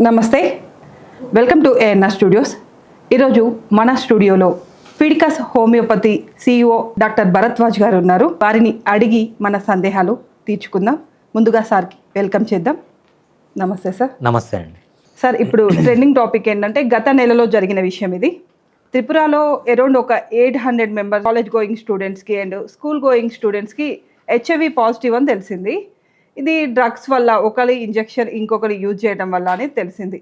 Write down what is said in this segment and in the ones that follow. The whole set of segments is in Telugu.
నమస్తే, వెల్కమ్ టు ఏఎన్ఆర్ స్టూడియోస్. ఈరోజు మన స్టూడియోలో Fidicus homeopathy CEO doctor Bharadwaj గారు ఉన్నారు. వారిని అడిగి మన సందేహాలు తీర్చుకుందాం. ముందుగా సార్కి వెల్కమ్ చేద్దాం. నమస్తే సార్. నమస్తే అండి. సార్, ఇప్పుడు ట్రెండింగ్ టాపిక్ ఏంటంటే గత నెలలో జరిగిన విషయం ఇది. త్రిపురలో అరౌండ్ ఒక 800 మెంబర్స్ కాలేజ్ గోయింగ్ స్టూడెంట్స్కి అండ్ స్కూల్ గోయింగ్ స్టూడెంట్స్కి HIV పాజిటివ్ అని తెలిసింది. ఇది డ్రగ్స్ వల్ల, ఒకరి ఇంజెక్షన్ ఇంకొకరు యూజ్ చేయడం వల్ల అని తెలిసింది.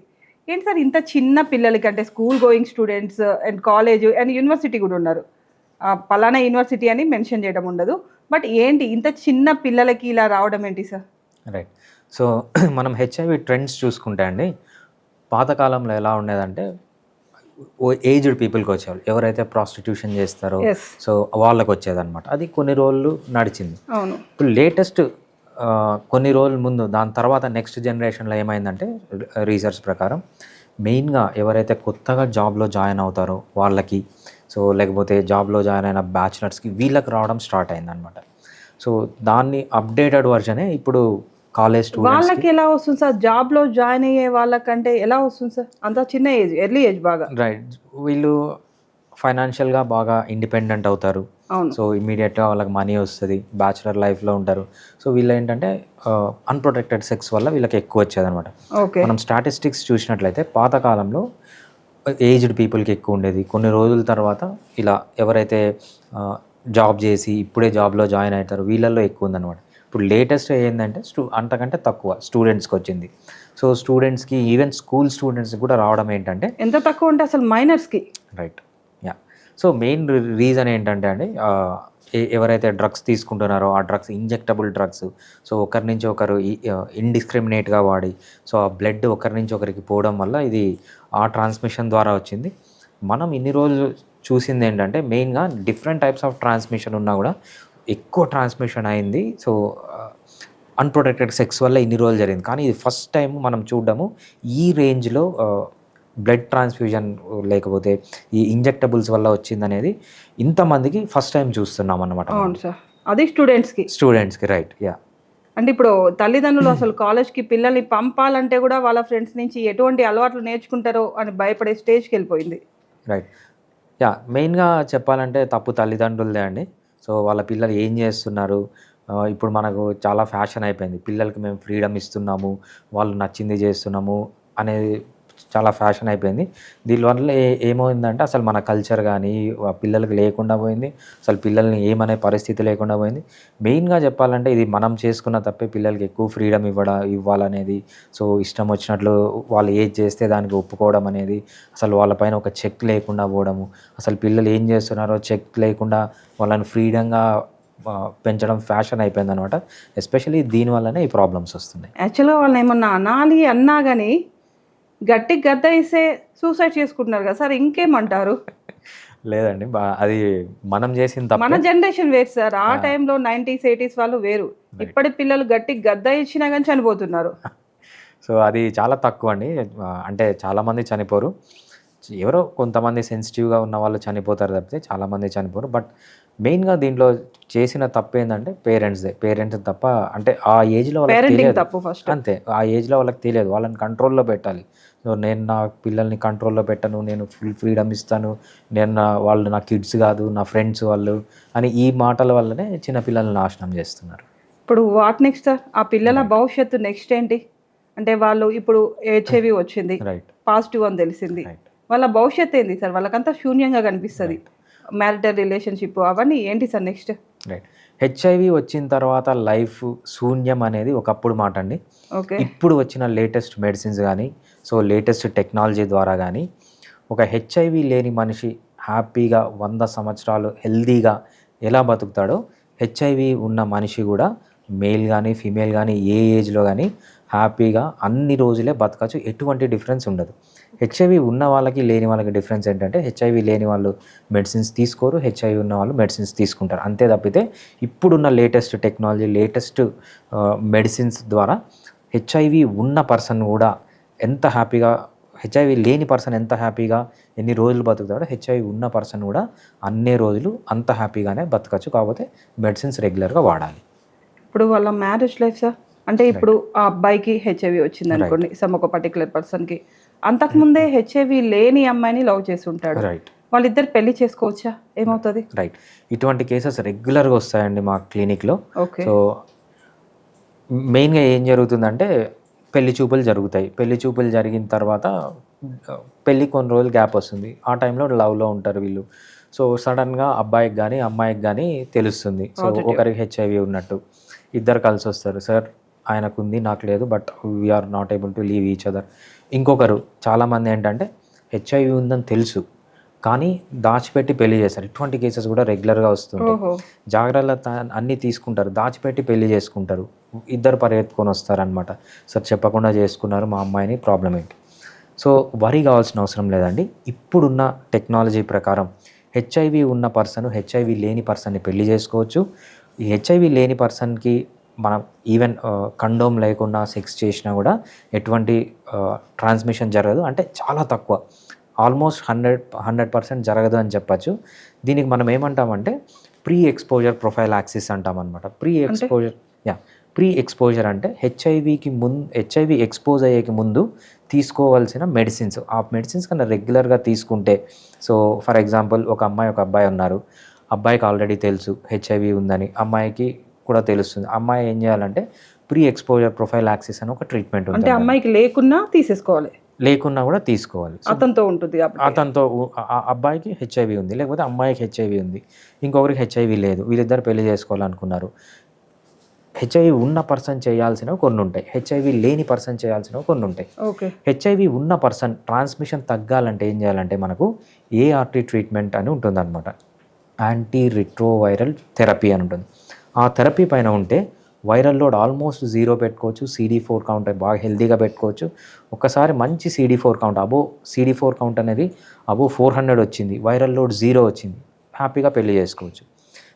ఏంటి సార్, ఇంత చిన్న పిల్లలకి, అంటే school going students and college and university కూడా ఉన్నారు. పలానా యూనివర్సిటీ అని మెన్షన్ చేయడం ఉండదు. బట్ ఏంటి ఇంత చిన్న పిల్లలకి ఇలా రావడం ఏంటి సార్? రైట్. సో మనం HIV ట్రెండ్స్ చూసుకుంటే అండి, పాతకాలంలో ఎలా ఉండేదంటే ఏజ్డ్ పీపుల్కి వచ్చేవాళ్ళు, ఎవరైతే ప్రాస్టిట్యూషన్ చేస్తారో సో వాళ్ళకి వచ్చేదన్నమాట. అది కొన్ని రోజులు నడిచింది. అవును. ఇప్పుడు లేటెస్ట్ కొన్ని రోజుల ముందు, దాని తర్వాత నెక్స్ట్ జనరేషన్లో ఏమైందంటే, రీసెర్చ్ ప్రకారం మెయిన్గా ఎవరైతే కొత్తగా జాబ్లో జాయిన్ అవుతారో వాళ్ళకి, సో లేకపోతే జాబ్లో జాయిన్ అయిన బ్యాచిలర్స్కి, వీళ్ళకి రావడం స్టార్ట్ అయిందనమాట. సో దాన్ని అప్డేటెడ్ వర్జనే ఇప్పుడు కాలేజ్ స్టూడెంట్స్. వాళ్ళకి ఎలా వస్తుంది సార్? జాబ్లో జాయిన్ అయ్యే వాళ్ళకంటే ఎలా వస్తుంది సార్? అంత చిన్న ఏజ్, ఎర్లీ ఏజ్ బాగా. రైట్. వీళ్ళు ఫైనాన్షియల్గా బాగా ఇండిపెండెంట్ అవుతారు. సో ఇమీడియట్గా వాళ్ళకి మనీ వస్తుంది, బ్యాచులర్ లైఫ్లో ఉంటారు. సో వీళ్ళు ఏంటంటే అన్ప్రొటెక్టెడ్ సెక్స్ వల్ల వీళ్ళకి ఎక్కువ వచ్చేదన్నమాట. మనం స్టాటిస్టిక్స్ చూసినట్లయితే పాతకాలంలో ఏజ్డ్ పీపుల్కి ఎక్కువ ఉండేది. కొన్ని రోజుల తర్వాత ఇలా ఎవరైతే జాబ్ చేసి ఇప్పుడే జాబ్లో జాయిన్ అవుతారో వీళ్ళల్లో ఎక్కువ ఉందన్నమాట. ఇప్పుడు లేటెస్ట్ ఏంటంటే అంతకంటే తక్కువ స్టూడెంట్స్కి వచ్చింది. సో స్టూడెంట్స్కి, ఈవెన్ స్కూల్ స్టూడెంట్స్కి కూడా రావడం ఏంటంటే, ఎంత తక్కువ అంటే అసలు మైనర్స్కి. Right. Ya. So main reason ఏంటంటే అండి, ఎవరైతే డ్రగ్స్ తీసుకుంటున్నారో ఆ డ్రగ్స్ ఇంజెక్టబుల్ డ్రగ్స్, సో ఒకరి నుంచి ఒకరు ఇండిస్క్రిమినేట్గా వాడి, సో ఆ బ్లడ్ ఒకరి నుంచి ఒకరికి పోవడం వల్ల ఇది ఆ ట్రాన్స్మిషన్ ద్వారా వచ్చింది. మనం ఇన్ని రోజులు చూసింది ఏంటంటే, మెయిన్గా డిఫరెంట్ టైప్స్ ఆఫ్ ట్రాన్స్మిషన్ ఉన్నా కూడా ఎక్కువ ట్రాన్స్మిషన్ అయింది. సో అన్ప్రొటెక్టెడ్ సెక్స్ వల్ల ఇన్ని రోజులు జరిగింది. కానీ ఇది ఫస్ట్ టైం మనం చూడడము ఈ రేంజ్లో బ్లడ్ ట్రాన్స్ఫ్యూజన్ లేకపోతే ఈ ఇంజెక్టబుల్స్ వల్ల వచ్చిందనేది ఇంతమందికి ఫస్ట్ టైం చూస్తున్నాం అన్నమాట. అవును సార్, అది స్టూడెంట్స్కి. రైట్. యా. అంటే ఇప్పుడు తల్లిదండ్రులు అసలు కాలేజ్కి పిల్లల్ని పంపాలంటే కూడా వాళ్ళ ఫ్రెండ్స్ నుంచి ఎటువంటి అలవాట్లు నేర్చుకుంటారో అని భయపడే స్టేజ్కి వెళ్ళిపోయింది. రైట్. యా. మెయిన్గా చెప్పాలంటే తప్పు తల్లిదండ్రులదే అండి. సో వాళ్ళ పిల్లలు ఏం చేస్తున్నారు, ఇప్పుడు మనకు చాలా ఫ్యాషన్ అయిపోయింది, పిల్లలకి మేము ఫ్రీడమ్ ఇస్తున్నాము, వాళ్ళు నచ్చింది చేస్తున్నాము అనేది చాలా ఫ్యాషన్ అయిపోయింది. దీనివల్ల ఏమైందంటే అసలు మన కల్చర్ కానీ పిల్లలకి లేకుండా పోయింది, అసలు పిల్లల్ని ఏమనే పరిస్థితి లేకుండా పోయింది. మెయిన్గా చెప్పాలంటే ఇది మనం చేసుకున్న తప్పే, పిల్లలకి ఎక్కువ ఫ్రీడమ్ ఇవ్వాలనేది. సో ఇష్టం వచ్చినట్లు వాళ్ళు ఏది చేస్తే దానికి ఒప్పుకోవడం అనేది, అసలు వాళ్ళపైన ఒక చెక్ లేకుండా పోవడము, అసలు పిల్లలు ఏం చేస్తున్నారో చెక్ లేకుండా వాళ్ళని ఫ్రీడంగా పెంచడం ఫ్యాషన్ అయిపోయింది అనమాట. ఎస్పెషల్లీ దీనివల్లనే ఈ ప్రాబ్లమ్స్ వస్తున్నాయి. యాక్చువల్గా వాళ్ళని ఏమన్నా అనాలి అన్నా కానీ గట్టి గద్ద వేసే సూసైడ్ చేసుకుంటున్నారు కదా సార్, ఇంకేమంటారు? లేదండి, అది మనం చేసిన తప్ప. మన జనరేషన్ వేరు సార్. ఆ టైంలో 90s 80s వాళ్ళు వేరు. ఇప్పటి పిల్లలు గట్టి గద్ద ఇచ్చినా కానీ చనిపోతున్నారు. సో అది చాలా తక్కువ అండి. అంటే చాలామంది చనిపోరు, ఎవరో కొంతమంది సెన్సిటివ్గా ఉన్న వాళ్ళు చనిపోతారు తప్పితే చాలామంది చనిపోరు. బట్ మెయిన్గా దీంట్లో చేసిన తప్పు ఏంటంటే పేరెంట్స్ తప్ప. అంటే ఆ ఏజ్లో వాళ్ళకి అంతే, ఆ ఏజ్లో వాళ్ళకి తెలియదు, వాళ్ళని కంట్రోల్లో పెట్టాలి. సో నేను నా పిల్లల్ని కంట్రోల్లో పెట్టను, నేను ఫుల్ ఫ్రీడమ్ ఇస్తాను, వాళ్ళు నా కిడ్స్ కాదు, నా ఫ్రెండ్స్ వాళ్ళు అని ఈ మాటల వల్లనే చిన్న పిల్లల్ని నాశనం చేస్తున్నారు. ఇప్పుడు వాట్ నెక్స్ట్ సార్? ఆ పిల్లల భవిష్యత్తు నెక్స్ట్ ఏంటి? అంటే వాళ్ళు ఇప్పుడు HIV వచ్చింది, పాజిటివ్ అని తెలిసింది, వాళ్ళ భవిష్యత్తు ఏంటి సార్? వాళ్ళకంతా శూన్యంగా కనిపిస్తుంది. మ్యారిటల్ రిలేషన్షిప్ అవన్నీ ఏంటి సార్ నెక్స్ట్? రైట్. HIV వచ్చిన తర్వాత లైఫ్ శూన్యం అనేది ఒకప్పుడు మాట అండి. ఇప్పుడు వచ్చిన లేటెస్ట్ మెడిసిన్స్ కానీ, సో లేటెస్ట్ టెక్నాలజీ ద్వారా కానీ ఒక HIV లేని మనిషి హ్యాపీగా 100 సంవత్సరాలు హెల్దీగా ఎలా బతుకుతాడో, HIV ఉన్న మనిషి కూడా మేల్ కానీ ఫీమేల్ కానీ ఏ ఏజ్లో కానీ హ్యాపీగా అన్ని రోజులే బతకచ్చు, ఎటువంటి డిఫరెన్స్ ఉండదు. HIV ఉన్న వాళ్ళకి లేని వాళ్ళకి డిఫరెన్స్ ఏంటంటే, HIV లేని వాళ్ళు మెడిసిన్స్ తీసుకోరు, HIV ఉన్న వాళ్ళు మెడిసిన్స్ తీసుకుంటారు, అంతే తప్పితే ఇప్పుడున్న లేటెస్ట్ టెక్నాలజీ, లేటెస్ట్ మెడిసిన్స్ ద్వారా HIV ఉన్న పర్సన్ కూడా ఎంత హ్యాపీగా, HIV లేని పర్సన్ ఎంత హ్యాపీగా ఎన్ని రోజులు బతుకుతాడో, HIV ఉన్న పర్సన్ కూడా అన్ని రోజులు అంత హ్యాపీగానే బతకచ్చు. కాకపోతే మెడిసిన్స్ రెగ్యులర్గా వాడాలి. ఇప్పుడు వాళ్ళ మ్యారేజ్ లైఫ్ సార్, అంటే ఇప్పుడు ఆ అబ్బాయికి హెచ్ఐవి వచ్చింది అనుకోండి, సమ్ ఒక పర్టికులర్ పర్సన్కి, అంతకుముందే హెచ్ఐవి లేని అమ్మాయిని లవ్ చేసి ఉంటాడు, రైట్ వాళ్ళిద్దరు పెళ్లి చేసుకోవచ్చా? ఏమవుతుంది? రైట్ ఇటువంటి కేసెస్ రెగ్యులర్గా వస్తాయండి మా క్లినిక్లో. ఓకే. సో మెయిన్గా ఏం జరుగుతుందంటే పెళ్లి చూపులు జరుగుతాయి. పెళ్లి చూపులు జరిగిన తర్వాత పెళ్ళి కొన్ని రోజులు గ్యాప్ వస్తుంది. ఆ టైంలో లవ్లో ఉంటారు వీళ్ళు. సో సడన్గా అబ్బాయికి కానీ అమ్మాయికి కానీ తెలుస్తుంది. సో ఒకరికి హెచ్ఐవి ఉన్నట్టు, ఇద్దరు కలిసి వస్తారు. సార్ ఆయనకుంది నాకు లేదు, but we're not able to leave each other. ఇంకొకరు చాలామంది ఏంటంటే హెచ్ఐవి ఉందని తెలుసు కానీ దాచిపెట్టి పెళ్లి చేస్తారు. ఇటువంటి కేసెస్ కూడా రెగ్యులర్గా వస్తుంటాయి. జాగ్రత్త అన్నీ తీసుకుంటారు, దాచిపెట్టి పెళ్లి చేసుకుంటారు, ఇద్దరు పరిగెత్తుకొని వస్తారనమాట. సార్ చెప్పకుండా చేసుకున్నారు మా అమ్మాయిని, ప్రాబ్లం ఏంటి? సో వరి కావాల్సిన అవసరం లేదండి. ఇప్పుడున్న టెక్నాలజీ ప్రకారం హెచ్ఐవి ఉన్న పర్సన్ హెచ్ఐవి లేని పర్సన్ని పెళ్లి చేసుకోవచ్చు. ఈ హెచ్ఐవి లేని పర్సన్కి మనం ఈవెన్ కండోమ్ లేకుండా సెక్స్ చేసినా కూడా ఎటువంటి ట్రాన్స్మిషన్ జరగదు, అంటే చాలా తక్కువ, ఆల్మోస్ట్ 100% జరగదు అని చెప్పచ్చు. దీనికి మనం ఏమంటామంటే ప్రీ ఎక్స్పోజర్ ప్రొఫైల్ యాక్సిస్ అంటామన్నమాట. ప్రీ ఎక్స్పోజర్ అంటే హెచ్ఐవి ఎక్స్పోజ్ అయ్యేకి ముందు తీసుకోవాల్సిన మెడిసిన్స్, ఆ మెడిసిన్స్ కన్నా రెగ్యులర్గా తీసుకుంటే, సో ఫర్ ఎగ్జాంపుల్ ఒక అబ్బాయి ఉన్నారు, అబ్బాయికి ఆల్రెడీ తెలుసు హెచ్ఐవి ఉందని, అమ్మాయికి కూడా తెలుస్తుంది. అమ్మాయి ఏం చేయాలంటే ప్రీ ఎక్స్పోజర్ ప్రొఫైల్ యాక్సిస్ అని ఒక ట్రీట్మెంట్ ఉంది. అంటే అమ్మాయికి లేకున్నా తీసేసుకోవాలి, లేకున్నా కూడా తీసుకోవాలి. అతనితో ఉంటుంది, అతనితో అబ్బాయికి హెచ్ఐవి ఉంది, లేకపోతే అమ్మాయికి హెచ్ఐవి ఉంది, ఇంకొకరికి హెచ్ఐవి లేదు, వీళ్ళిద్దరు పెళ్లి చేసుకోవాలనుకున్నారు. హెచ్ఐవి ఉన్న పర్సన్ చేయాల్సినవి కొన్ని ఉంటాయి, హెచ్ఐవి లేని పర్సన్ చేయాల్సినవి కొన్ని ఉంటాయి. హెచ్ఐవి ఉన్న పర్సన్ ట్రాన్స్మిషన్ తగ్గాలంటే ఏం చేయాలంటే మనకు ఏఆర్టీ ట్రీట్మెంట్ అని ఉంటుందన్నమాట. యాంటీ రిట్రోవైరల్ థెరపీ అని ఉంటుంది. ఆ థెరపీ పైన ఉంటే వైరల్ లోడ్ ఆల్మోస్ట్ 0 పెట్టుకోవచ్చు, CD4 కౌంట్ బాగా హెల్తీగా పెట్టుకోవచ్చు. ఒక్కసారి మంచి CD4 కౌంట్ CD4 కౌంట్ అనేది అబో 400 వచ్చింది, వైరల్ లోడ్ 0 వచ్చింది, హ్యాపీగా పెళ్లి చేసుకోవచ్చు.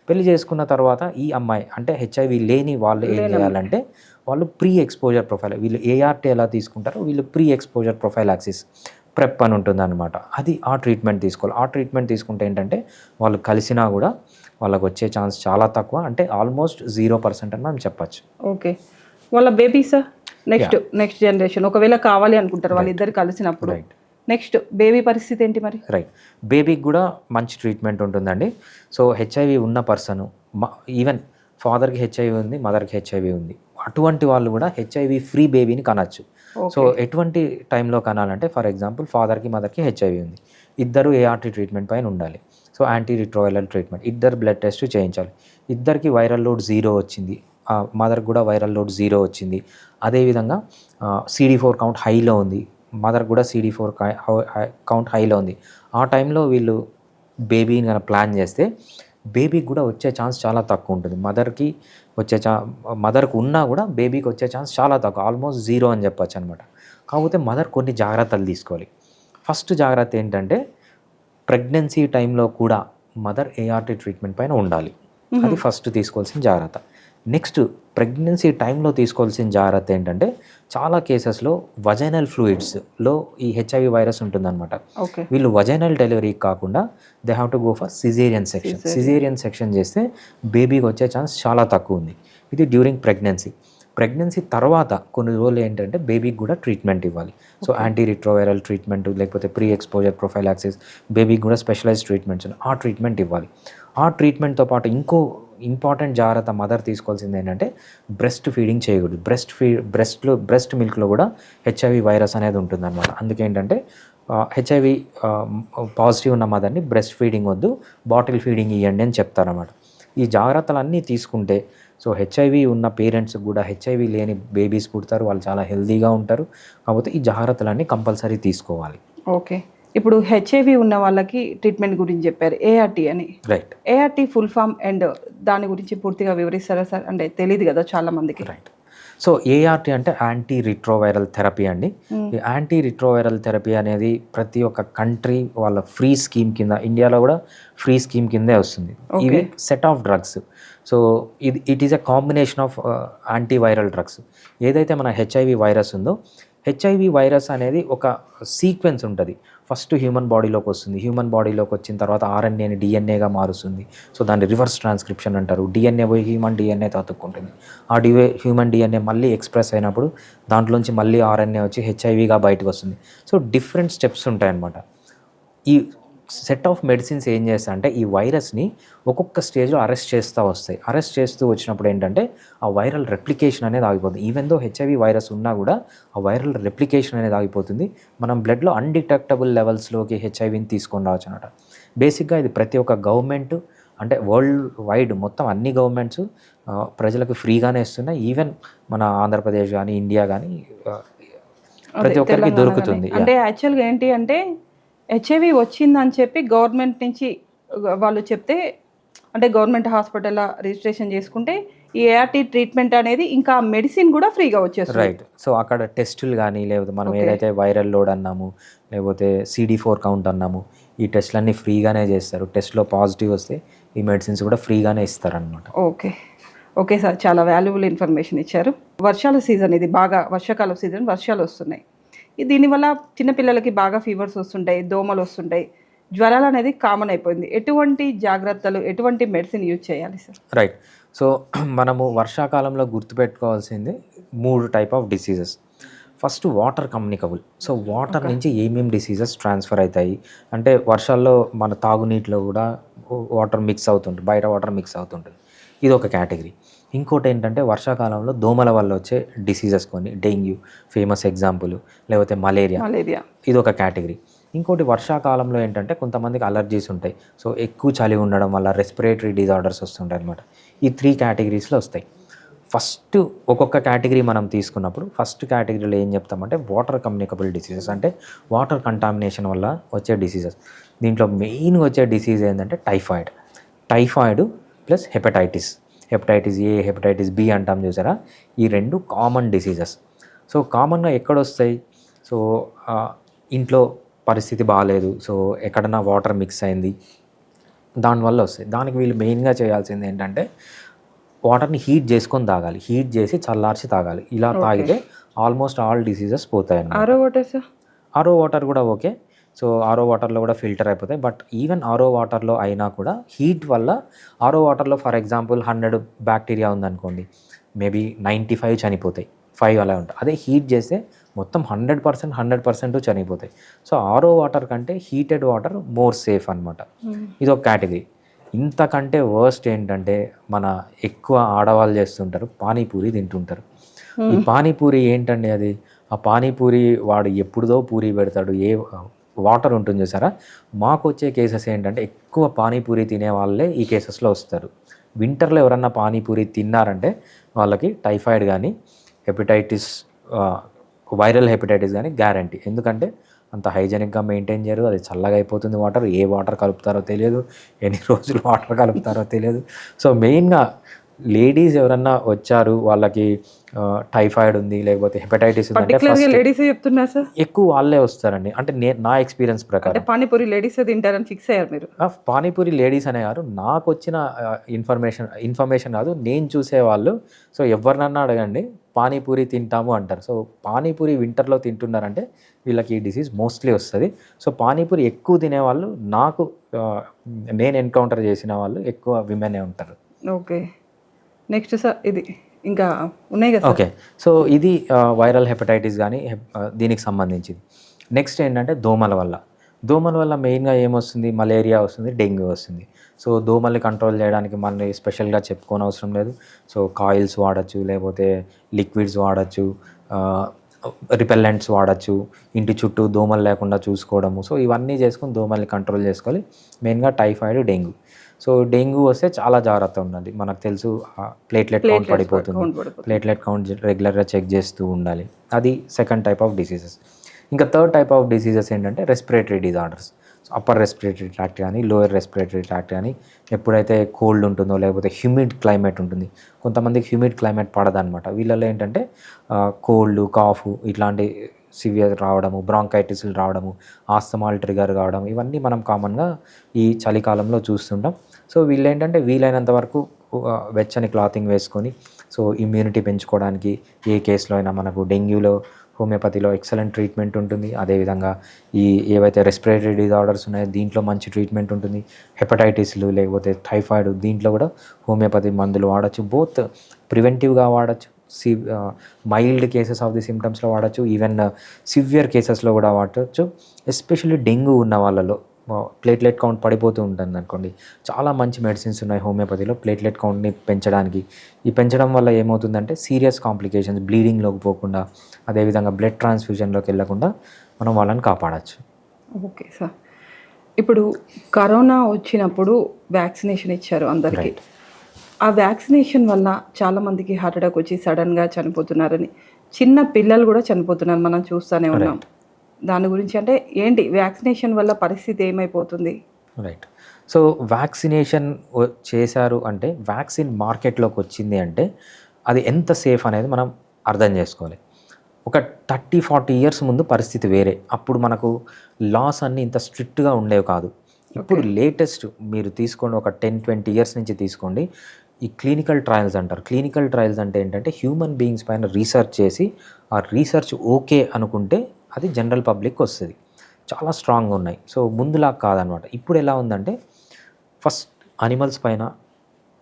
పెళ్లి చేసుకున్న తర్వాత ఈ అమ్మాయి అంటే హెచ్ఐవి లేని వాళ్ళు ఏం చేయాలంటే వాళ్ళు ప్రీ ఎక్స్పోజర్ ప్రొఫైల్, వీళ్ళు ఏఆర్టీ ఎలా తీసుకుంటారో వీళ్ళు pre exposure profile axis prep అని ఉంటుంది అనమాట. అది ఆ ట్రీట్మెంట్ తీసుకోవాలి. ఆ ట్రీట్మెంట్ తీసుకుంటే ఏంటంటే వాళ్ళు కలిసినా కూడా వాళ్ళకు వచ్చే ఛాన్స్ చాలా తక్కువ, అంటే ఆల్మోస్ట్ 0% అని మనం చెప్పచ్చు. ఓకే. వాళ్ళ బేబీస్ నెక్స్ట్ జనరేషన్ ఒకవేళ కావాలి అనుకుంటారు వాళ్ళిద్దరు కలిసినప్పుడు, నెక్స్ట్ బేబీ పరిస్థితి ఏంటి మరి? రైట్, బేబీకి కూడా మంచి ట్రీట్మెంట్ ఉంటుందండి. సో హెచ్ఐవి ఉన్న పర్సన్, ఈవెన్ ఫాదర్కి హెచ్ఐవి ఉంది, మదర్కి హెచ్ఐవి ఉంది, అటువంటి వాళ్ళు కూడా హెచ్ఐవి ఫ్రీ బేబీని కనచ్చు. సో ఎటువంటి టైంలో కనాలంటే ఫర్ ఎగ్జాంపుల్ ఫాదర్కి మదర్కి హెచ్ఐవి ఉంది, ఇద్దరు ఏఆర్టీ ట్రీట్మెంట్ పైన ఉండాలి. సో యాంటీ రిట్రోవైరల్ ట్రీట్మెంట్, ఇద్దరు బ్లడ్ టెస్ట్ చేయించాలి. ఇద్దరికి వైరల్ లోడ్ 0 వచ్చింది, మదర్కి కూడా వైరల్ లోడ్ 0 వచ్చింది. అదేవిధంగా CD4 కౌంట్ హైలో ఉంది, మదర్ కూడా CD4 కౌంట్ హైలో ఉంది. ఆ టైంలో వీళ్ళు బేబీని కనుక ప్లాన్ చేస్తే బేబీకి కూడా వచ్చే ఛాన్స్ చాలా తక్కువ ఉంటుంది. మదర్కి ఉన్నా కూడా బేబీకి వచ్చే ఛాన్స్ చాలా తక్కువ, ఆల్మోస్ట్ 0 అని చెప్పచ్చు అనమాట. కాకపోతే మదర్ కొన్ని జాగ్రత్తలు తీసుకోవాలి. ఫస్ట్ జాగ్రత్త ఏంటంటే ప్రెగ్నెన్సీ టైంలో కూడా మదర్ ఏఆర్టీ ట్రీట్మెంట్ పైన ఉండాలి, అది ఫస్ట్ తీసుకోవాల్సిన జాగ్రత్త. నెక్స్ట్ ప్రెగ్నెన్సీ టైంలో తీసుకోవాల్సిన జాగ్రత్త ఏంటంటే చాలా కేసెస్లో వజైనల్ ఫ్లూయిడ్స్లో ఈ హెచ్ఐవి వైరస్ ఉంటుందన్నమాట. వీళ్ళు వజైనల్ డెలివరీ కాకుండా they have to go for caesarean section. Caesarean section చేస్తే బేబీకి వచ్చే ఛాన్స్ చాలా తక్కువ ఉంది. ఇది డ్యూరింగ్ ప్రెగ్నెన్సీ తర్వాత కొన్ని రోజులు ఏంటంటే బేబీకి కూడా ట్రీట్మెంట్ ఇవ్వాలి. సో యాంటీ రిట్రోవైరల్ ట్రీట్మెంట్ లేకపోతే ప్రీ ఎక్స్పోజర్ ప్రొఫైల్ యాక్సిస్, బేబీకి కూడా స్పెషలైజ్డ్ ట్రీట్మెంట్స్ ఆ ట్రీట్మెంట్ ఇవ్వాలి. ఆ ట్రీట్మెంట్తో పాటు ఇంకో ఇంపార్టెంట్ జాగ్రత్త మదర్ తీసుకోవాల్సింది ఏంటంటే బ్రెస్ట్ ఫీడింగ్ చేయకూడదు. బ్రెస్ట్ మిల్క్లో కూడా హెచ్ఐవి వైరస్ అనేది ఉంటుందన్నమాట. అందుకేంటంటే హెచ్ఐవి పాజిటివ్ ఉన్న మదర్ని బ్రెస్ట్ ఫీడింగ్ వద్దు, బాటిల్ ఫీడింగ్ ఇవ్వండి అని చెప్తారన్నమాట. ఈ జాగ్రత్తలన్నీ తీసుకుంటే సో హెచ్ఐవి ఉన్న పేరెంట్స్కి కూడా హెచ్ఐవి లేని బేబీస్ పుడతారు, వాళ్ళు చాలా హెల్తీగా ఉంటారు. కాకపోతే ఈ జాగ్రత్తలన్నీ కంపల్సరీ తీసుకోవాలి. ఓకే. ఇప్పుడు హెచ్ఐవి ఉన్న వాళ్ళకి ట్రీట్మెంట్ గురించి చెప్పారు, ఏఆర్టీ అని. Right. ART full form and దాని గురించి పూర్తిగా వివరిస్తారా సార్? అంటే తెలియదు కదా చాలా మందికి. రైట్. సో ఏఆర్టీ అంటే యాంటీ రిట్రోవైరల్ థెరపీ అండి. ఈ యాంటీ రిట్రోవైరల్ థెరపీ అనేది ప్రతి ఒక్క కంట్రీ వాళ్ళ ఫ్రీ స్కీమ్ కింద, ఇండియాలో కూడా ఫ్రీ స్కీమ్ కిందే వస్తుంది. ఇవి set of drugs. So it is a combination of antiviral drugs. ఏదైతే మన హెచ్ఐవి వైరస్ ఉందో హెచ్ఐవి వైరస్ అనేది ఒక సీక్వెన్స్ ఉంటుంది. ఫస్ట్ హ్యూమన్ బాడీలోకి వస్తుంది. హ్యూమన్ బాడీలోకి వచ్చిన తర్వాత ఆర్ఎన్ఏని డిఎన్ఏగా మారుస్తుంది. సో దాన్ని రివర్స్ ట్రాన్స్క్రిప్షన్ అంటారు. డిఎన్ఏ పోయి హ్యూమన్ డిఎన్ఏతో అతుక్కుంటుంది. ఆ హ్యూమన్ డిఎన్ఏ మళ్ళీ ఎక్స్ప్రెస్ అయినప్పుడు దాంట్లోంచి మళ్ళీ ఆర్ఎన్ఏ వచ్చి హెచ్ఐవిగా బయటకు వస్తుంది. సో డిఫరెంట్ స్టెప్స్ ఉంటాయన్నమాట. ఈ సెట్ ఆఫ్ మెడిసిన్స్ ఏం చేస్తా అంటే ఈ వైరస్ని ఒక్కొక్క స్టేజ్లో అరెస్ట్ చేస్తూ వస్తాయి. అరెస్ట్ చేస్తూ వచ్చినప్పుడు ఏంటంటే ఆ వైరల్ రెప్లికేషన్ అనేది ఆగిపోతుంది. ఈవెన్ దో హెచ్ఐవి వైరస్ ఉన్నా కూడా ఆ వైరల్ రెప్లికేషన్ అనేది ఆగిపోతుంది. మనం బ్లడ్లో అన్డిటెక్టబుల్ లెవెల్స్లోకి హెచ్ఐవిని తీసుకొని రావచ్చు అనమాట. బేసిక్గా ఇది ప్రతి ఒక్క గవర్నమెంట్ అంటే వరల్డ్ వైడ్ మొత్తం అన్ని గవర్నమెంట్స్ ప్రజలకు ఫ్రీగానే ఇస్తున్నాయి. ఈవెన్ మన ఆంధ్రప్రదేశ్ కానీ ఇండియా కానీ ప్రతి ఒక్కరికి దొరుకుతుంది. అంటే యాక్చువల్గా ఏంటి అంటే హెచ్ఐవి వచ్చిందని చెప్పి గవర్నమెంట్ నుంచి వాళ్ళు చెప్తే అంటే గవర్నమెంట్ హాస్పిటల్లో రిజిస్ట్రేషన్ చేసుకుంటే ఈ ఏఆర్టీ ట్రీట్మెంట్ అనేది ఇంకా మెడిసిన్ కూడా ఫ్రీగా వచ్చేస్తుంది. రైట్. సో అక్కడ టెస్టులు కానీ లేకపోతే మనం ఏదైతే వైరల్ లోడ్ అన్నాము లేకపోతే CD4 కౌంట్ అన్నాము ఈ టెస్టులన్నీ ఫ్రీగానే చేస్తారు. టెస్ట్లో పాజిటివ్ వస్తే ఈ మెడిసిన్స్ కూడా ఫ్రీగానే ఇస్తారనమాట. ఓకే ఓకే సార్, చాలా వాల్యుబుల్ ఇన్ఫర్మేషన్ ఇచ్చారు. వర్షాల సీజన్ ఇది, బాగా వర్షాకాలం సీజన్, వర్షాలు వస్తున్నాయి. దీనివల్ల చిన్నపిల్లలకి బాగా ఫీవర్స్ వస్తుంటాయి, దోమలు వస్తుంటాయి, జ్వరాలు అనేది కామన్ అయిపోయింది. ఎటువంటి జాగ్రత్తలు, ఎటువంటి మెడిసిన్ యూజ్ చేయాలి సార్? రైట్. సో మనము వర్షాకాలంలో గుర్తుపెట్టుకోవాల్సింది 3 type of diseases. First water communicable. So water నుంచి ఏమేమి డిసీజెస్ ట్రాన్స్ఫర్ అవుతాయి అంటే వర్షాల్లో మన తాగునీటిలో కూడా వాటర్ మిక్స్ అవుతుంటుంది, బయట వాటర్ మిక్స్ అవుతుంటుంది. ఇది ఒక కేటగిరీ. ఇంకోటి ఏంటంటే వర్షాకాలంలో దోమల వల్ల వచ్చే డిసీజెస్ కొన్ని, డెంగ్యూ ఫేమస్ ఎగ్జాంపుల్, లేకపోతే మలేరియా, ఇది ఒక కేటగిరీ. ఇంకోటి వర్షాకాలంలో ఏంటంటే కొంతమందికి అలర్జీస్ ఉంటాయి. సో ఎక్కువ చలి ఉండడం వల్ల రెస్పిరేటరీ డిజార్డర్స్ వస్తుంటాయి అనమాట. ఈ 3 కేటగిరీస్లో వస్తాయి. ఫస్ట్ ఒక్కొక్క కేటగిరీ మనం తీసుకున్నప్పుడు ఫస్ట్ కేటగిరీలో ఏం చెప్తామంటే వాటర్ కమ్యూనికబుల్ డిసీజెస్ అంటే వాటర్ కంటామినేషన్ వల్ల వచ్చే డిసీజెస్. దీంట్లో మెయిన్గా వచ్చే డిసీజ్ ఏంటంటే typhoid plus hepatitis A, hepatitis B అంటాం చూసారా, ఈ 2 కామన్ డిసీజెస్. సో కామన్గా ఎక్కడొస్తాయి? సో ఇంట్లో పరిస్థితి బాగాలేదు, సో ఎక్కడన్నా వాటర్ మిక్స్ అయింది, దానివల్ల వస్తాయి. దానికి వీళ్ళు మెయిన్గా చేయాల్సింది ఏంటంటే వాటర్ని హీట్ చేసుకొని తాగాలి, హీట్ చేసి చల్లార్చి తాగాలి. ఇలా తాగితే ఆల్మోస్ట్ ఆల్ డిసీజెస్ పోతాయి అన్నమాట. ఆరో వాటర్ కూడా ఓకే. సో ఆరో వాటర్లో కూడా ఫిల్టర్ అయిపోతాయి. బట్ ఈవెన్ ఆరో వాటర్లో అయినా కూడా హీట్ వల్ల ఆరో వాటర్లో ఫర్ ఎగ్జాంపుల్ 100 బ్యాక్టీరియా ఉందనుకోండి, మేబీ 95 చనిపోతాయి, 5 అలా ఉంటాయి. అదే హీట్ చేస్తే మొత్తం 100% చనిపోతాయి. సో ఆరో వాటర్ కంటే హీటెడ్ వాటర్ మోర్ సేఫ్ అనమాట. ఇది ఒక కేటగిరీ. ఇంతకంటే వర్స్ట్ ఏంటంటే మన ఎక్కువ ఆడవాళ్ళు చేస్తుంటారు, పానీపూరి తింటుంటారు. ఈ పానీపూరి ఏంటండి అది? ఆ పానీపూరి వాడు ఎప్పుడుదో పూరి పెడతాడు, ఏ వాటర్ ఉంటుంది చూసారా. మాకు వచ్చే కేసెస్ ఏంటంటే ఎక్కువ పానీపూరి తినే వాళ్ళే ఈ కేసెస్లో వస్తారు. వింటర్లో ఎవరన్నా పానీపూరి తిన్నారంటే వాళ్ళకి టైఫాయిడ్ కానీ హెపటైటిస్, వైరల్ హెపటైటిస్ కానీ గ్యారంటీ. ఎందుకంటే అంత హైజెనిక్గా మెయింటైన్ చేయరు, అది చల్లగా అయిపోతుంది వాటర్, ఏ వాటర్ కలుపుతారో తెలియదు, ఎన్ని రోజులు వాటర్ కలుపుతారో తెలియదు. సో మెయిన్గా లేడీస్ ఎవరన్నా వచ్చారు వాళ్ళకి టైఫాయిడ్ ఉంది లేకపోతే హెపటైటిస్ లేడీస్ చెప్తున్నా సార్, ఎక్కువ వాళ్ళే వస్తారండి. అంటే నా ఎక్స్పీరియన్స్ ప్రకారం పానీపూరి లేడీస్ తింటారని ఫిక్స్ అయ్యారు మీరు? పానీపూరి లేడీస్ అనే గారు నాకు వచ్చిన ఇన్ఫర్మేషన్ కాదు, నేను చూసేవాళ్ళు. సో ఎవరినన్నా అడగండి పానీపూరి తింటాము అంటారు. సో పానీపూరి వింటర్లో తింటున్నారంటే వీళ్ళకి ఈ డిసీజ్ మోస్ట్లీ వస్తుంది. సో పానీపూరి ఎక్కువ తినేవాళ్ళు నేను ఎన్కౌంటర్ చేసిన వాళ్ళు ఎక్కువ విమెనే ఉంటారు. ఓకే, నెక్స్ట్ సార్ ఇది ఇంకా ఉన్నాయి కదా? ఓకే, సో ఇది వైరల్ హెపటైటిస్ కానీ దీనికి సంబంధించింది. నెక్స్ట్ ఏంటంటే దోమల వల్ల మెయిన్గా ఏమొస్తుంది? మలేరియా వస్తుంది, డెంగ్యూ వస్తుంది. సో దోమల్ని కంట్రోల్ చేయడానికి మనం స్పెషల్గా చెప్పుకోని అవసరం లేదు. సో కాయిల్స్ వాడచ్చు, లేకపోతే లిక్విడ్స్ వాడచ్చు, రిపెల్లెంట్స్ వాడచ్చు, ఇంటి చుట్టూ దోమలు లేకుండా చూసుకోవడము. సో ఇవన్నీ చేసుకొని దోమల్ని కంట్రోల్ చేసుకోవాలి. మెయిన్గా టైఫాయిడ్, డెంగ్యూ. సో డెంగ్యూ వస్తే చాలా జాగ్రత్త ఉండాలి. మనకు తెలుసు ప్లేట్లెట్ కౌంట్ పడిపోతుంది, ప్లేట్లెట్ కౌంట్ రెగ్యులర్గా చెక్ చేస్తూ ఉండాలి. అది సెకండ్ టైప్ ఆఫ్ డిసీజెస్. ఇంకా థర్డ్ టైప్ ఆఫ్ డిసీజెస్ ఏంటంటే respiratory disorders. Upper respiratory tract కానీ లోయర్ రెస్పిరేటరీ ట్రాక్ట్ కానీ, ఎప్పుడైతే కోల్డ్ ఉంటుందో లేకపోతే హ్యూమిడ్ క్లైమేట్ ఉంటుంది, కొంతమందికి హ్యూమిడ్ క్లైమేట్ పడదనమాట. వీళ్ళలో ఏంటంటే కోల్డ్, కాఫ్ ఇట్లాంటి సివియర్ రావడము, బ్రాంకైటిస్లు రావడము, ఆస్తమాల్ ట్రిగర్ కావడం, ఇవన్నీ మనం కామన్గా ఈ చలికాలంలో చూస్తుంటాం. సో వీళ్ళు ఏంటంటే వీలైనంత వరకు వెచ్చని క్లాతింగ్ వేసుకొని సో ఇమ్యూనిటీ పెంచుకోవడానికి ఏ కేసులో అయినా మనకు డెంగ్యూలో హోమియోపతిలో ఎక్సలెంట్ ట్రీట్మెంట్ ఉంటుంది. అదేవిధంగా ఈ ఏవైతే రెస్పిరేటరీ డిజార్డర్స్ ఉన్నాయో దీంట్లో మంచి ట్రీట్మెంట్ ఉంటుంది. హెపటైటిస్లు లేకపోతే టైఫాయిడ్ దీంట్లో కూడా హోమియోపతి మందులు వాడచ్చు. బోత్ ప్రివెంటివ్గా వాడచ్చు, మైల్డ్ కేసెస్ ఆఫ్ ది సిమ్టమ్స్లో వాడచ్చు, ఈవెన్ సివియర్ కేసెస్లో కూడా వాడచ్చు. ఎస్పెషల్లీ డెంగ్యూ ఉన్న వాళ్ళలో ప్లేట్లెట్ కౌంట్ పడిపోతూ ఉంటుంది అనుకోండి, చాలా మంచి మెడిసిన్స్ ఉన్నాయి హోమియోపతిలో ప్లేట్లెట్ కౌంట్ని పెంచడానికి. ఈ పెంచడం వల్ల ఏమవుతుందంటే సీరియస్ కాంప్లికేషన్స్, బ్లీడింగ్లోకి పోకుండా, అదేవిధంగా బ్లడ్ ట్రాన్స్ఫ్యూజన్లోకి వెళ్ళకుండా మనం వాళ్ళని కాపాడచ్చు. ఓకే సార్, ఇప్పుడు కరోనా వచ్చినప్పుడు వ్యాక్సినేషన్ ఇచ్చారు అందరికీ. ఆ వ్యాక్సినేషన్ వల్ల చాలామందికి హార్ట్ అటాక్ వచ్చి సడన్గా చనిపోతున్నారని, చిన్న పిల్లలు కూడా చనిపోతున్నారు, మనం చూస్తూనే ఉన్నాం. దాని గురించి అంటే ఏంటి, వ్యాక్సినేషన్ వల్ల పరిస్థితి ఏమైపోతుంది? రైట్. సో వ్యాక్సినేషన్ చేశారు అంటే, వ్యాక్సిన్ మార్కెట్లోకి వచ్చింది అంటే అది ఎంత సేఫ్ అనేది మనం అర్థం చేసుకోవాలి. ఒక 30-40 ఇయర్స్ ముందు పరిస్థితి వేరే. అప్పుడు మనకు లాస్ అన్నీ ఇంత స్ట్రిక్ట్గా ఉండేవి కాదు. ఇప్పుడు లేటెస్ట్ మీరు తీసుకోండి, ఒక 10-20 ఇయర్స్ నుంచి తీసుకోండి, ఈ క్లినికల్ ట్రయల్స్ అంటారు. క్లినికల్ ట్రయల్స్ అంటే ఏంటంటే హ్యూమన్ బీయింగ్స్ పైన రీసెర్చ్ చేసి ఆ రీసెర్చ్ ఓకే అనుకుంటే అది జనరల్ పబ్లిక్ వస్తుంది. చాలా స్ట్రాంగ్గా ఉన్నాయి. సో ముందులా కాదనమాట. ఇప్పుడు ఎలా ఉందంటే ఫస్ట్ అనిమల్స్ పైన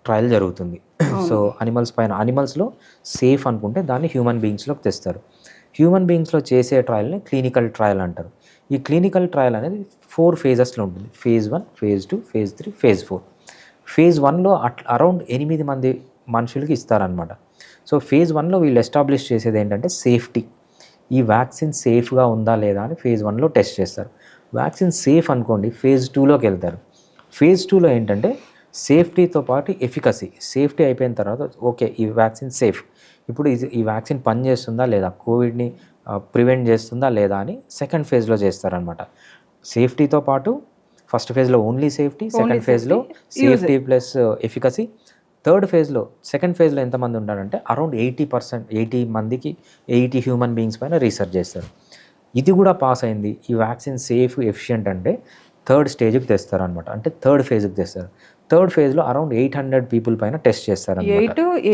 ట్రయల్ జరుగుతుంది. సో అనిమల్స్లో సేఫ్ అనుకుంటే దాన్ని హ్యూమన్ బీయింగ్స్లోకి తెస్తారు. హ్యూమన్ బీయింగ్స్లో చేసే ట్రయల్ని క్లినికల్ ట్రయల్ అంటారు. ఈ క్లినికల్ ట్రయల్ అనేది 4 ఫేజెస్లో ఉంటుంది. phase 1, phase 2, phase 3, phase 4. phase 1లో around 8 మంది మనుషులకి ఇస్తారనమాట. సో phase 1లో వీళ్ళు ఎస్టాబ్లిష్ చేసేది ఏంటంటే సేఫ్టీ. ఈ వ్యాక్సిన్ సేఫ్గా ఉందా లేదా అని phase 1లో టెస్ట్ చేస్తారు. వ్యాక్సిన్ సేఫ్ అనుకోండి, phase 2లోకి వెళ్తారు. phase 2లో ఏంటంటే సేఫ్టీతో పాటు ఎఫికసీ. సేఫ్టీ అయిపోయిన తర్వాత ఓకే ఈ వ్యాక్సిన్ సేఫ్, ఇప్పుడు ఈ వ్యాక్సిన్ పనిచేస్తుందా లేదా, కోవిడ్ని ప్రివెంట్ చేస్తుందా లేదా అని సెకండ్ ఫేజ్లో చేస్తారనమాట. సేఫ్టీతో పాటు ఫస్ట్ ఫేజ్లో ఓన్లీ సేఫ్టీ, సెకండ్ ఫేజ్లో సేఫ్టీ ప్లస్ ఎఫికసీ, థర్డ్ ఫేజ్లో సెకండ్ ఫేజ్లో ఎంతమంది ఉంటారంటే అరౌండ్ 80 మందికి 80 హ్యూమన్ బీయింగ్స్ పైన రీసెర్చ్ చేస్తారు. ఇది కూడా పాస్ అయింది, ఈ వ్యాక్సిన్ సేఫ్ ఎఫిషియంట్ అంటే థర్డ్ స్టేజ్కి తెస్తారనమాట. అంటే థర్డ్ ఫేజ్కి తెస్తారు. థర్డ్ ఫేజ్లో అరౌండ్ 800 పీపుల్ పైన టెస్ట్ చేస్తారు.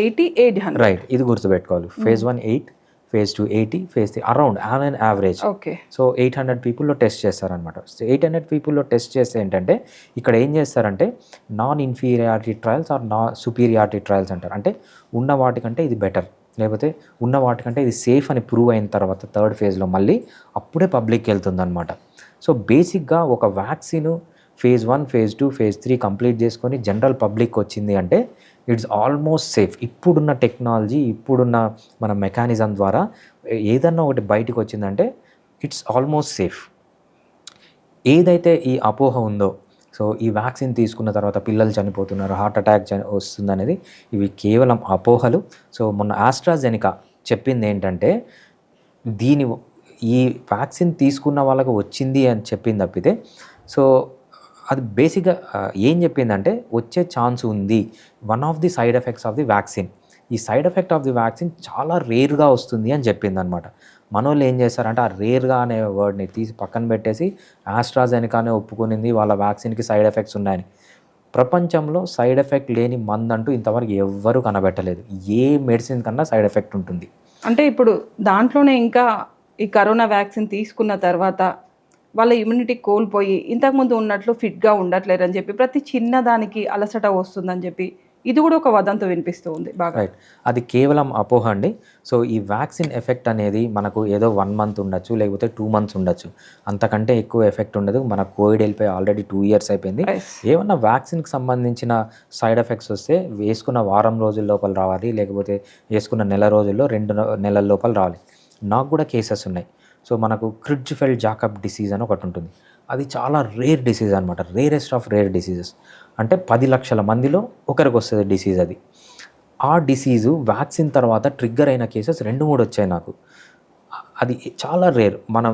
800 రైట్, ఇది గుర్తుపెట్టుకోవాలి. phase 1 8, phase 2 80, phase 3 around on an average. Okay. So 800 పీపుల్లో టెస్ట్ చేస్తారనమాట. సో 800 పీపుల్లో టెస్ట్ చేస్తే ఏంటంటే ఇక్కడ ఏం చేస్తారంటే non inferiority trials or superiority trials అంటారు. అంటే ఉన్న వాటికంటే ఇది బెటర్, లేకపోతే ఉన్న వాటికంటే ఇది సేఫ్ అని ప్రూవ్ అయిన తర్వాత థర్డ్ ఫేజ్లో మళ్ళీ అప్పుడే పబ్లిక్కి వెళ్తుందన్నమాట. సో బేసిక్గా ఒక vaccine phase 1, phase 2, phase 3 complete చేసుకొని జనరల్ పబ్లిక్ వచ్చింది అంటే ఇట్స్ ఆల్మోస్ట్ సేఫ్. ఇప్పుడున్న టెక్నాలజీ, ఇప్పుడున్న మన మెకానిజం ద్వారా ఏదన్నా ఒకటి బయటకు వచ్చిందంటే ఇట్స్ ఆల్మోస్ట్ సేఫ్. ఏదైతే ఈ అపోహ ఉందో, సో ఈ వ్యాక్సిన్ తీసుకున్న తర్వాత పిల్లలు చనిపోతున్నారు, హార్ట్ అటాక్ వస్తుంది అనేది, ఇవి కేవలం అపోహలు. సో మొన్న ఆస్ట్రాజెనికా చెప్పింది ఏంటంటే ఈ వ్యాక్సిన్ తీసుకున్న వాళ్ళకు వచ్చింది అని చెప్పింది తప్పితే, సో అది బేసిక్గా ఏం చెప్పిందంటే వచ్చే ఛాన్స్ ఉంది, one of the side effects of the vaccine. ఈ side effect of the vaccine చాలా రేర్గా వస్తుంది అని చెప్పిందనమాట. మనోళ్ళు ఏం చేస్తారంటే ఆ రేర్గా అనే వర్డ్ని తీసి పక్కన పెట్టేసి ఆస్ట్రాజెనికానే ఒప్పుకునింది వాళ్ళ వ్యాక్సిన్కి సైడ్ ఎఫెక్ట్స్ ఉన్నాయని. ప్రపంచంలో సైడ్ ఎఫెక్ట్ లేని మందు అంటూ ఇంతవరకు ఎవ్వరూ కనబెట్టలేదు. ఏ మెడిసిన్ కన్నా సైడ్ ఎఫెక్ట్ ఉంటుంది. అంటే ఇప్పుడు దాంట్లోనే ఇంకా ఈ కరోనా వ్యాక్సిన్ తీసుకున్న తర్వాత వాళ్ళ ఇమ్యూనిటీ కోల్పోయి ఇంతకుముందు ఉన్నట్లు ఫిట్గా ఉండట్లేరని చెప్పి, ప్రతి చిన్నదానికి అలసట వస్తుందని చెప్పి ఇది కూడా ఒక వదంతో వినిపిస్తూ ఉంది బాగా. రైట్, అది కేవలం అపోహ అండి. సో ఈ వ్యాక్సిన్ ఎఫెక్ట్ అనేది మనకు ఏదో 1 మంత్ ఉండొచ్చు, లేకపోతే 2 మంత్స్ ఉండొచ్చు, అంతకంటే ఎక్కువ ఎఫెక్ట్ ఉండదు. మన కోవిడ్ వెళ్ళిపోయి ఆల్రెడీ 2 ఇయర్స్ అయిపోయింది. ఏమన్నా వ్యాక్సిన్కి సంబంధించిన సైడ్ ఎఫెక్ట్స్ వస్తే వేసుకున్న వారం రోజుల లోపల రావాలి, లేకపోతే వేసుకున్న నెల రోజుల్లో 2 నెలల లోపల రావాలి. నాకు కూడా కేసెస్ ఉన్నాయి. సో మనకు క్రిడ్జ్ఫెల్డ్ జాకబ్ డిసీజ్ అని ఒకటి ఉంటుంది. అది చాలా రేర్ డిసీజ్ అనమాట, రేరెస్ట్ ఆఫ్ రేర్ డిసీజెస్. అంటే 10 లక్షల మందిలో ఒకరికి వస్తుంది డిసీజ్ అది. ఆ డిసీజు వ్యాక్సిన్ తర్వాత ట్రిగ్గర్ అయిన కేసెస్ 2-3 వచ్చాయి నాకు. అది చాలా రేర్. మనం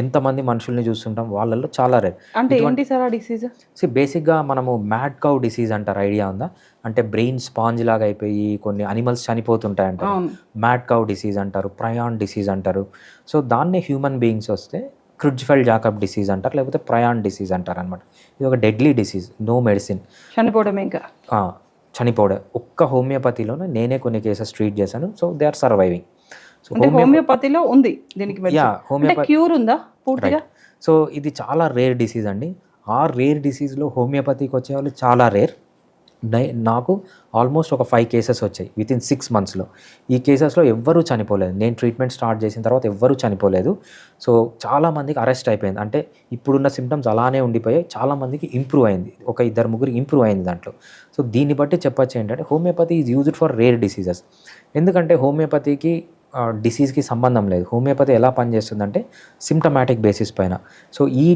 ఎంతమంది మనుషుల్ని చూస్తుంటాం, వాళ్ళల్లో చాలా రేర్. అంటే ఏంటి సార్ ఆ డిసీజ్? సో బేసిక్గా మనము మ్యాడ్ కౌ డిసీజ్ అంటారు, ఐడియా ఉందా? అంటే బ్రెయిన్ స్పాంజ్ లాగా అయిపోయి కొన్ని అనిమల్స్ చనిపోతుంటాయంటారు, మ్యాడ్ కౌ డిసీజ్ అంటారు, ప్రయాన్ డిసీజ్ అంటారు. సో దాన్నే హ్యూమన్ బీయింగ్స్ వస్తే క్రిడ్జ్ఫెల్డ్ జాకబ్ డిసీజ్ అంటారు, లేకపోతే ప్రయాన్ డిసీజ్ అంటారు అనమాట. ఇది ఒక డెడ్లీ డిసీజ్, నో మెడిసిన్, చనిపోవడం. ఇంకా చనిపోవడం ఒక్క హోమియోపతిలోనే నేనే కొన్ని కేసెస్ ట్రీట్ చేశాను. So they are surviving. సో అంటే హోమియోపతిలో ఉంది దీనికి యా అంటే హోమియోపతి క్యూర్ ఉందా పూర్తిగా? సో ఇది చాలా రేర్ డిసీజ్ అండి. ఆ రేర్ డిసీజ్లో హోమియోపతికి వచ్చేవాళ్ళు చాలా రేర్. నాకు ఆల్మోస్ట్ ఒక 5 కేసెస్ వచ్చాయి వితిన్ 6 monthsలో. ఈ కేసెస్లో ఎవ్వరూ చనిపోలేదు. నేను ట్రీట్మెంట్ స్టార్ట్ చేసిన తర్వాత ఎవ్వరూ చనిపోలేదు. సో చాలామందికి అరెస్ట్ అయిపోయింది. అంటే ఇప్పుడున్న సిమ్టమ్స్ అలానే ఉండిపోయాయి. చాలామందికి ఇంప్రూవ్ అయింది. ఒక 2-3 ఇంప్రూవ్ అయింది దాంట్లో. సో దీన్ని బట్టి చెప్పొచ్చు ఏంటంటే homeopathy is used for rare diseases. ఎందుకంటే హోమియోపతికి డిసీజ్కి సంబంధం లేదు. హోమియోపతి ఎలా పనిచేస్తుందంటే సిమ్టమాటిక్ బేసిస్ పైన. సో ఈ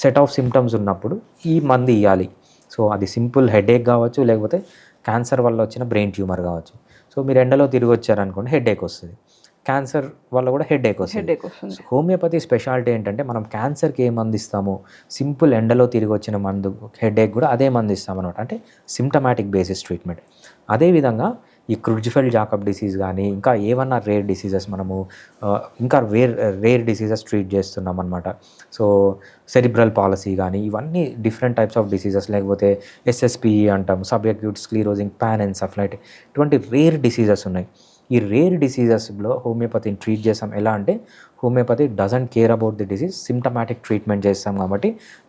సెట్ ఆఫ్ సిమ్టమ్స్ ఉన్నప్పుడు ఈ మందు ఇవ్వాలి. సో అది సింపుల్ హెడేక్ కావచ్చు, లేకపోతే క్యాన్సర్ వల్ల వచ్చిన బ్రెయిన్ ట్యూమర్ కావచ్చు. సో మీరు ఎండలో తిరిగి వచ్చారనుకోండి హెడేక్ వస్తుంది. క్యాన్సర్ వల్ల కూడా హెడేక్ వస్తుంది. సో హోమియోపతి స్పెషాలిటీ ఏంటంటే మనం క్యాన్సర్కి ఏ మందు ఇస్తామో సింపుల్ ఎండలో తిరిగి వచ్చిన మందు హెడేక్ కూడా అదే మందు ఇస్తామన్నమాట. అంటే సిమ్టమాటిక్ బేసిస్ ట్రీట్మెంట్. అదేవిధంగా ఈ క్రుడ్జిఫెల్డ్ జాకబ్ డిసీజ్ కానీ ఇంకా ఏమన్నా రేర్ డిసీజెస్ మనము ఇంకా రేర్ డిసీజెస్ ట్రీట్ చేస్తున్నాం అనమాట. సో సెరిబ్రల్ పాలసీ కానీ ఇవన్నీ డిఫరెంట్ టైప్స్ ఆఫ్ డిసీజెస్, లేకపోతే SSPE అంటాం, సబ్అక్యూట్ స్క్లీరోజింగ్ పాన్ఎన్సెఫలైటిస్, ఇటువంటి రేర్ డిసీజెస్ ఉన్నాయి. ఈ రేర్ డిసీజెస్లో హోమియోపతిని ట్రీట్ చేస్తాం. ఎలా అంటే homeopathy doesn't care about the disease, symptomatic treatment చేస్తాం కాబట్టి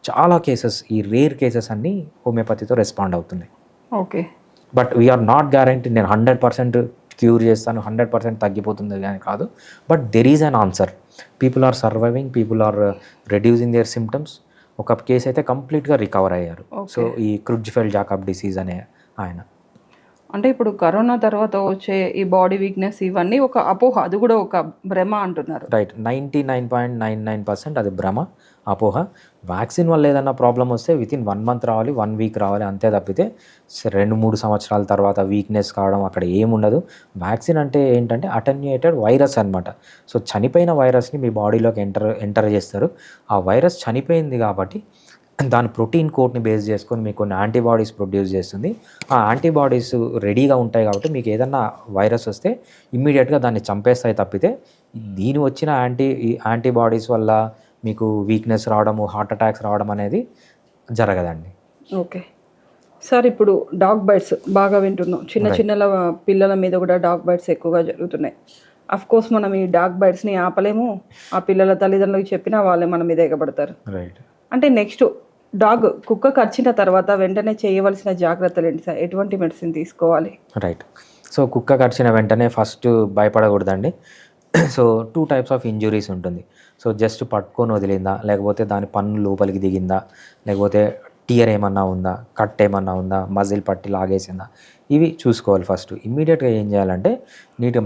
చాలా కేసెస్, ఈ రేర్ కేసెస్ అన్నీ హోమియోపతితో రెస్పాండ్ అవుతున్నాయి. Okay. But we're not guarantee నేను 100% క్యూర్ చేస్తాను, 100% తగ్గిపోతుంది అని కాదు. But there is an answer. People are surviving, people are reducing their symptoms. ఒక కేసు అయితే కంప్లీట్గా రికవర్ అయ్యారు. సో ఈ క్రుడ్జిఫెల్డ్ జాకబ్ డిసీజ్ అనే ఆయన. అంటే ఇప్పుడు కరోనా తర్వాత వచ్చే ఈ బాడీ వీక్నెస్ ఇవన్నీ ఒక అపోహ, అది కూడా ఒక భ్రమ అంటున్నారు. రైట్. 99.99% అది భ్రమ, అపోహ. వ్యాక్సిన్ వల్ల ఏదైనా ప్రాబ్లం వస్తే వితిన్ 1 month రావాలి, 1 week రావాలి, అంతే తప్పితే 2-3 సంవత్సరాల తర్వాత వీక్నెస్ కావడం అక్కడ ఏముండదు. వ్యాక్సిన్ అంటే ఏంటంటే అటెన్యూయేటెడ్ వైరస్ అనమాట. సో చనిపోయిన వైరస్ని మీ బాడీలోకి ఎంటర్ చేస్తారు. ఆ వైరస్ చనిపోయింది కాబట్టి దాని ప్రోటీన్ కోడ్ని బేస్ చేసుకొని మీకు కొన్ని యాంటీబాడీస్ ప్రొడ్యూస్ చేస్తుంది. ఆ యాంటీబాడీస్ రెడీగా ఉంటాయి కాబట్టి మీకు ఏదన్నా వైరస్ వస్తే ఇమ్మీడియట్గా దాన్ని చంపేస్తాయి తప్పితే దీని వచ్చిన యాంటీబాడీస్ వల్ల మీకు వీక్నెస్ రావడము, హార్ట్ అటాక్స్ రావడం అనేది జరగదండి. ఓకే సార్, ఇప్పుడు డాగ్ బైట్స్ బాగా వింటున్నాం. చిన్న పిల్లల మీద కూడా డాగ్ బైట్స్ ఎక్కువగా జరుగుతున్నాయి. కోర్స్ మనం ఈ డాగ్ బైట్స్ని ఆపలేము. ఆ పిల్లల తల్లిదండ్రులకు చెప్పినా వాళ్ళే మన మీద ఎగబడతారు. రైట్. అంటే నెక్స్ట్ కుక్క కరిచిన తర్వాత వెంటనే చేయవలసిన జాగ్రత్తలు ఏంటి సార్? ఎటువంటి మెడిసిన్ తీసుకోవాలి? రైట్. సో కుక్క కరిచిన వెంటనే ఫస్ట్ భయపడకూడదండి. సో 2 types ఆఫ్ ఇంజురీస్ ఉంటుంది. సో జస్ట్ పట్టుకొని వదిలిందా, లేకపోతే దాని పన్ను లోపలికి దిగిందా, లేకపోతే టియర్ ఏమన్నా ఉందా, కట్ ఏమన్నా ఉందా, మజిల్ పట్టి లాగేసిందా, ఇవి చూసుకోవాలి ఫస్ట్. ఇమ్మీడియట్గా ఏం చేయాలంటే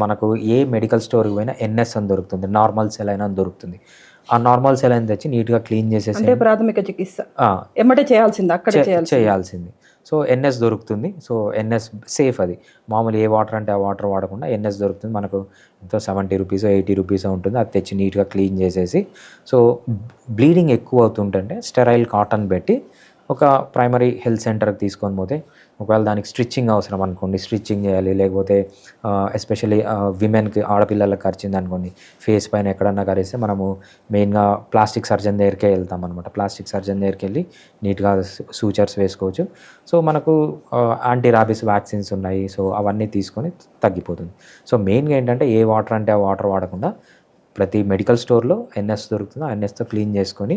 మనకు ఏ మెడికల్ స్టోర్కి పోయినా NS అని దొరుకుతుంది, నార్మల్ సెలైన్ అని దొరుకుతుంది. ఆ నార్మల్ సెలైన్ తెచ్చి నీట్గా క్లీన్ చేసేసి, అంటే ప్రాథమిక చికిత్స ఎమ్మటే చేయాల్సింది, అక్కడే చేయాల్సింది. సో NS దొరుకుతుంది. So NS safe. అది మామూలు ఏ వాటర్ అంటే ఆ వాటర్ వాడకుండా NS దొరుకుతుంది మనకు. ఎంతో 70 రూపీస్ 80 రూపీస్ ఉంటుంది. అది తెచ్చి నీట్గా క్లీన్ చేసేసి, సో బ్లీడింగ్ ఎక్కువ అవుతుంటే స్టెరైల్ కాటన్ పెట్టి ఒక ప్రైమరీ హెల్త్ సెంటర్కి తీసుకొని పోతే, ఒకవేళ దానికి స్టిచ్చింగ్ అవసరం అనుకోండి స్టిచ్చింగ్ చేయాలి, లేకపోతే ఎస్పెషల్లీ విమెన్కి, ఆడపిల్లలకు కరిచింది అనుకోండి, ఫేస్ పైన ఎక్కడన్నా కరిస్తే మనము మెయిన్గా ప్లాస్టిక్ సర్జన్ దగ్గరికే వెళ్తాం అనమాట. ప్లాస్టిక్ సర్జన్ దగ్గరికి వెళ్ళి నీట్గా సూచర్స్ వేసుకోవచ్చు. సో మనకు యాంటీ ర్యాబిస్ వ్యాక్సిన్స్ ఉన్నాయి. సో అవన్నీ తీసుకొని తగ్గిపోతుంది. సో మెయిన్గా ఏంటంటే ఏ వాటర్ అంటే ఆ వాటర్ వాడకుండా ప్రతి మెడికల్ స్టోర్లో NS దొరుకుతుందో ఆ NSతో క్లీన్ చేసుకొని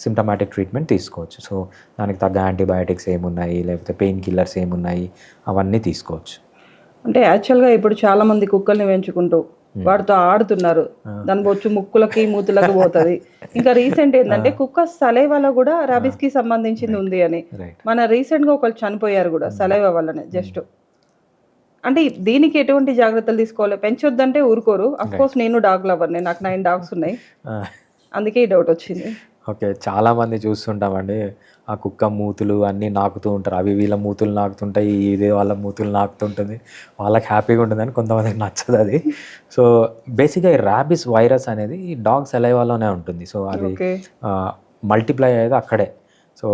సిమ్టమాటిక్ ట్రీట్మెంట్ తీసుకోవచ్చు. సో దానికి తగ్గ యాంటీబయాటిక్స్ ఏమున్నాయి, లేకపోతే పెయిన్ కిల్లర్స్ ఏమున్నాయి, అవన్నీ తీసుకోవచ్చు. అంటే యాక్చువల్గా ఇప్పుడు చాలామంది కుక్కల్ని పెంచుకుంటూ వాటితో ఆడుతున్నారు. దాని బొచ్చు ముక్కులకి మూతులకు పోతుంది. ఇంకా రీసెంట్ ఏంటంటే కుక్క సలైవాలో కూడా ర్యాబిస్కి సంబంధించింది ఉంది అని, మన రీసెంట్గా ఒకళ్ళు చనిపోయారు కూడా సలైవా వల్లనే. జస్ట్ అంటే దీనికి ఎటువంటి జాగ్రత్తలు తీసుకోవాలి? పెంచొద్దంటే ఊరుకోరు. కోర్స్ నేను డాగ్ లవర్నే, నాకు 9 dogs ఉన్నాయి, అందుకే ఈ డౌట్ వచ్చింది. ఓకే. చాలామంది చూస్తుంటామండి, ఆ కుక్క మూతులు అన్నీ నాకుతూ ఉంటారు. అవి వీళ్ళ మూతులు నాకుతుంటాయి, ఇది వాళ్ళ మూతులు నాకుతుంటుంది. వాళ్ళకి హ్యాపీగా ఉంటుందని కొంతమందికి నచ్చదు అది. సో బేసిక్గా ఈ ర్యాబిస్ వైరస్ అనేది ఈ డాగ్ సలైవాలోనే ఉంటుంది. సో అది మల్టిప్లై అయ్యేది అక్కడే. సో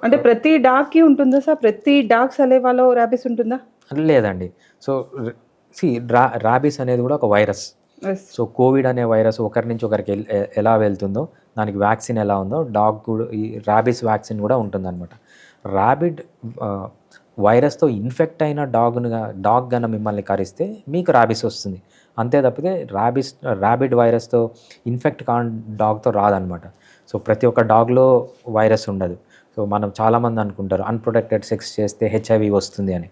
అంటే ప్రతి డాగ్కి ఉంటుందా సార్? ప్రతి డాగ్ సలైవాలో ర్యాబిస్ ఉంటుందా? లేదండి. సో ర్యాబిస్ అనేది కూడా ఒక వైరస్. సో కోవిడ్ అనే వైరస్ ఒకరి నుంచి ఒకరికి ఎలా వెళ్తుందో, దానికి వ్యాక్సిన్ ఎలా ఉందో డాగ్ కూడా ఈ ర్యాబిస్ వ్యాక్సిన్ కూడా ఉంటుందన్నమాట. వైరస్తో ఇన్ఫెక్ట్ అయిన డాగ్ గన మిమ్మల్ని కరిస్తే మీకు ర్యాబిస్ వస్తుంది. అంతే తప్పితే ర్యాబిడ్ వైరస్తో ఇన్ఫెక్ట్ కాని డాగ్తో రాదనమాట. సో ప్రతి ఒక్క డాగ్లో వైరస్ ఉండదు. సో మనం చాలామంది అనుకుంటారు అన్‌ప్రొటెక్టెడ్ సెక్స్ చేస్తే హెచ్ఐవి వస్తుంది అని.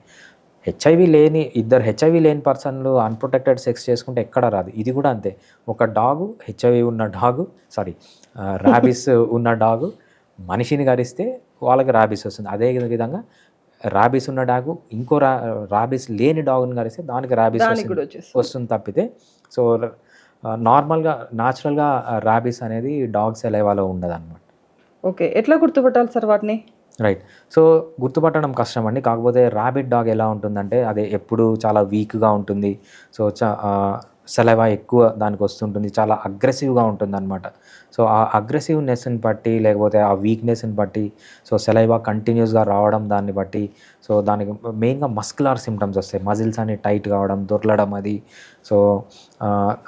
ఇద్దరు హెచ్ఐవి లేని పర్సన్లు అన్‌ప్రొటెక్టెడ్ సెక్స్ చేసుకుంటే ఎక్కడ రాదు. ఇది కూడా అంతే. ఒక డాగు హెచ్ఐవి ఉన్న ర్యాబిస్ ఉన్న డాగు మనిషిని కరిస్తే వాళ్ళకి ర్యాబిస్ వస్తుంది. అదే విధంగా ర్యాబిస్ ఉన్న డాగు ఇంకో ర్యాబిస్ లేని డాగ్ని కరిస్తే దానికి ర్యాబిస్ వస్తుంది తప్పితే సో నార్మల్గా న్యాచురల్గా ర్యాబిస్ అనేది డాగ్ సెలైవాలో ఉండదన్నమాట. ఓకే, ఎట్లా గుర్తుపట్టాలి సార్ వాటిని? రైట్. సో గుర్తుపట్టడం కష్టం అండి. కాకపోతే ర్యాబిట్ డాగ్ ఎలా ఉంటుందంటే అది ఎప్పుడు చాలా వీక్గా ఉంటుంది. సో సెలైవా ఎక్కువ దానికి వస్తుంటుంది. చాలా అగ్రెసివ్గా ఉంటుందన్నమాట. సో ఆ అగ్రెసివ్నెస్ని బట్టి లేకపోతే ఆ వీక్నెస్ని బట్టి సో సెలైవా కంటిన్యూస్గా రావడం దాన్ని బట్టి సో దానికి మెయిన్గా మస్కులర్ సిమ్టమ్స్ వస్తాయి. మజిల్స్ అన్ని టైట్ కావడం, దొర్లడం అది. సో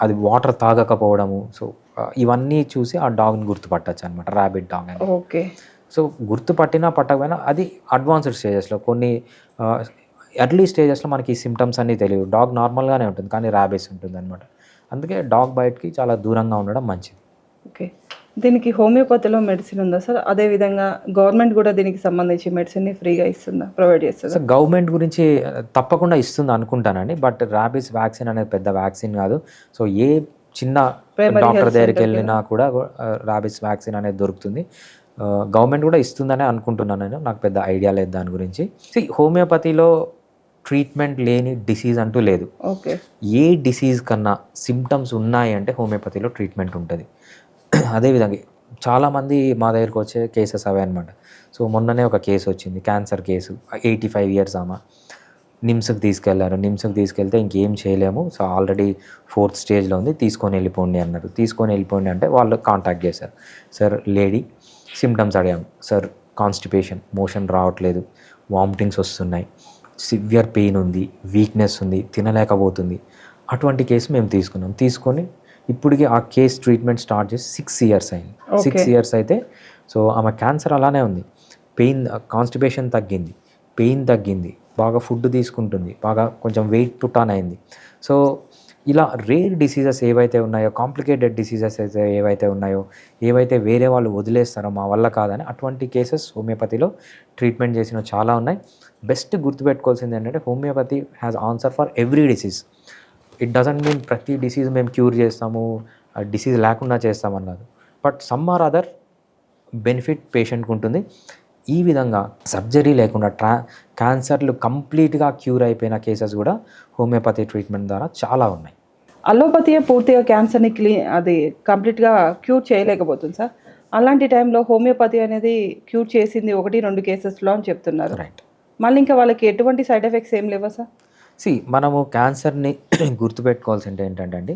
అది వాటర్ తాగకపోవడము. సో ఇవన్నీ చూసి ఆ డాగ్ని గుర్తుపట్టచ్చు అనమాట, ర్యాబిట్ డాగ్ అని. ఓకే. సో గుర్తుపట్టినా పట్టకపోయినా అది అడ్వాన్స్డ్ స్టేజెస్లో, కొన్ని ఎర్లీ స్టేజెస్లో మనకి ఈ సిమ్టమ్స్ అన్నీ తెలియవు. డాగ్ నార్మల్గానే ఉంటుంది కానీ ర్యాబిస్ ఉంటుంది అనమాట. అందుకే డాగ్ బైట్కి చాలా దూరంగా ఉండడం మంచిది. ఓకే, దీనికి హోమియోపతిలో మెడిసిన్ ఉందా సార్? అదేవిధంగా గవర్నమెంట్ కూడా దీనికి సంబంధించి మెడిసిన్ని ఫ్రీగా ఇస్తుందా, ప్రొవైడ్ చేస్తుందా? సో గవర్నమెంట్ గురించి తప్పకుండా ఇస్తుంది అనుకుంటానండి. బట్ ర్యాబిస్ వ్యాక్సిన్ అనేది పెద్ద వ్యాక్సిన్ కాదు. సో ఏ చిన్న డాక్టర్ దగ్గరికి వెళ్ళినా కూడా ర్యాబిస్ వ్యాక్సిన్ అనేది దొరుకుతుంది. గవర్నమెంట్ కూడా ఇస్తుందనే అనుకుంటున్నాను నేను. నాకు పెద్ద ఐడియా లేదు దాని గురించి. హోమియోపతిలో ట్రీట్మెంట్ లేని డిసీజ్ అంటూ లేదు. ఓకే. ఏ డిసీజ్ కన్నా సిమ్టమ్స్ ఉన్నాయి అంటే హోమియోపతిలో ట్రీట్మెంట్ ఉంటుంది. అదేవిధంగా చాలామంది మా దగ్గరికి వచ్చే కేసెస్ అవే అనమాట. సో మొన్ననే ఒక కేసు వచ్చింది, క్యాన్సర్ కేసు. 85 years ఆమె. నిమ్స్కి తీసుకెళ్తే ఇంకేం చేయలేము, సో ఆల్రెడీ 4th స్టేజ్లో ఉంది, తీసుకొని వెళ్ళిపోండి అన్నారు. తీసుకొని వెళ్ళిపోండి అంటే వాళ్ళు కాంటాక్ట్ చేశారు. సార్ లేడీ సిమ్టమ్స్ అడిగాము. సార్ కాన్స్టిపేషన్, మోషన్ రావట్లేదు, వామిటింగ్స్ వస్తున్నాయి, సివియర్ పెయిన్ ఉంది, వీక్నెస్ ఉంది, తినలేకపోతుంది. అటువంటి కేసు మేము తీసుకొని ఇప్పటికీ ఆ కేసు ట్రీట్మెంట్ స్టార్ట్ చేసి 6 years అయింది. 6 years అయితే సో ఆమె క్యాన్సర్ అలానే ఉంది. పెయిన్, కాన్స్టిపేషన్ తగ్గింది, పెయిన్ తగ్గింది, బాగా ఫుడ్ తీసుకుంటుంది, బాగా కొంచెం వెయిట్ పుట్ ఆన్ అయింది. సో ఇలా రేర్ డిసీజెస్ ఏవైతే ఉన్నాయో, కాంప్లికేటెడ్ డిసీజెస్ ఏవైతే ఉన్నాయో, ఏవైతే వేరే వాళ్ళు వదిలేస్తారో మా వల్ల కాదని, అటువంటి కేసెస్ హోమియోపతిలో ట్రీట్మెంట్ చేసిన చాలా ఉన్నాయి. బెస్ట్ గుర్తుపెట్టుకోవాల్సింది ఏంటంటే homeopathy has answer for every disease. It doesn't mean ప్రతి డిసీజ్ మేము క్యూర్ చేస్తాము, డిసీజ్ లేకుండా చేస్తామని కాదు. But some are other benefit పేషెంట్కి ఉంటుంది. ఈ విధంగా సర్జరీ లేకుండా క్యాన్సర్లు కంప్లీట్గా క్యూర్ అయిపోయిన కేసెస్ కూడా హోమియోపతి ట్రీట్మెంట్ ద్వారా చాలా ఉన్నాయి. అలోపతియే పూర్తిగా క్యాన్సర్ని కంప్లీట్గా క్యూర్ చేయలేకపోతుంది సార్. అలాంటి టైంలో హోమియోపతి అనేది క్యూర్ చేసింది 1-2 కేసెస్లో అని చెప్తున్నారు. రైట్. మళ్ళీ ఇంకా వాళ్ళకి ఎటువంటి సైడ్ ఎఫెక్ట్స్ ఏం లేవా సార్? మనము క్యాన్సర్ని గుర్తుపెట్టుకోవాల్సింది ఏంటంటే అండి,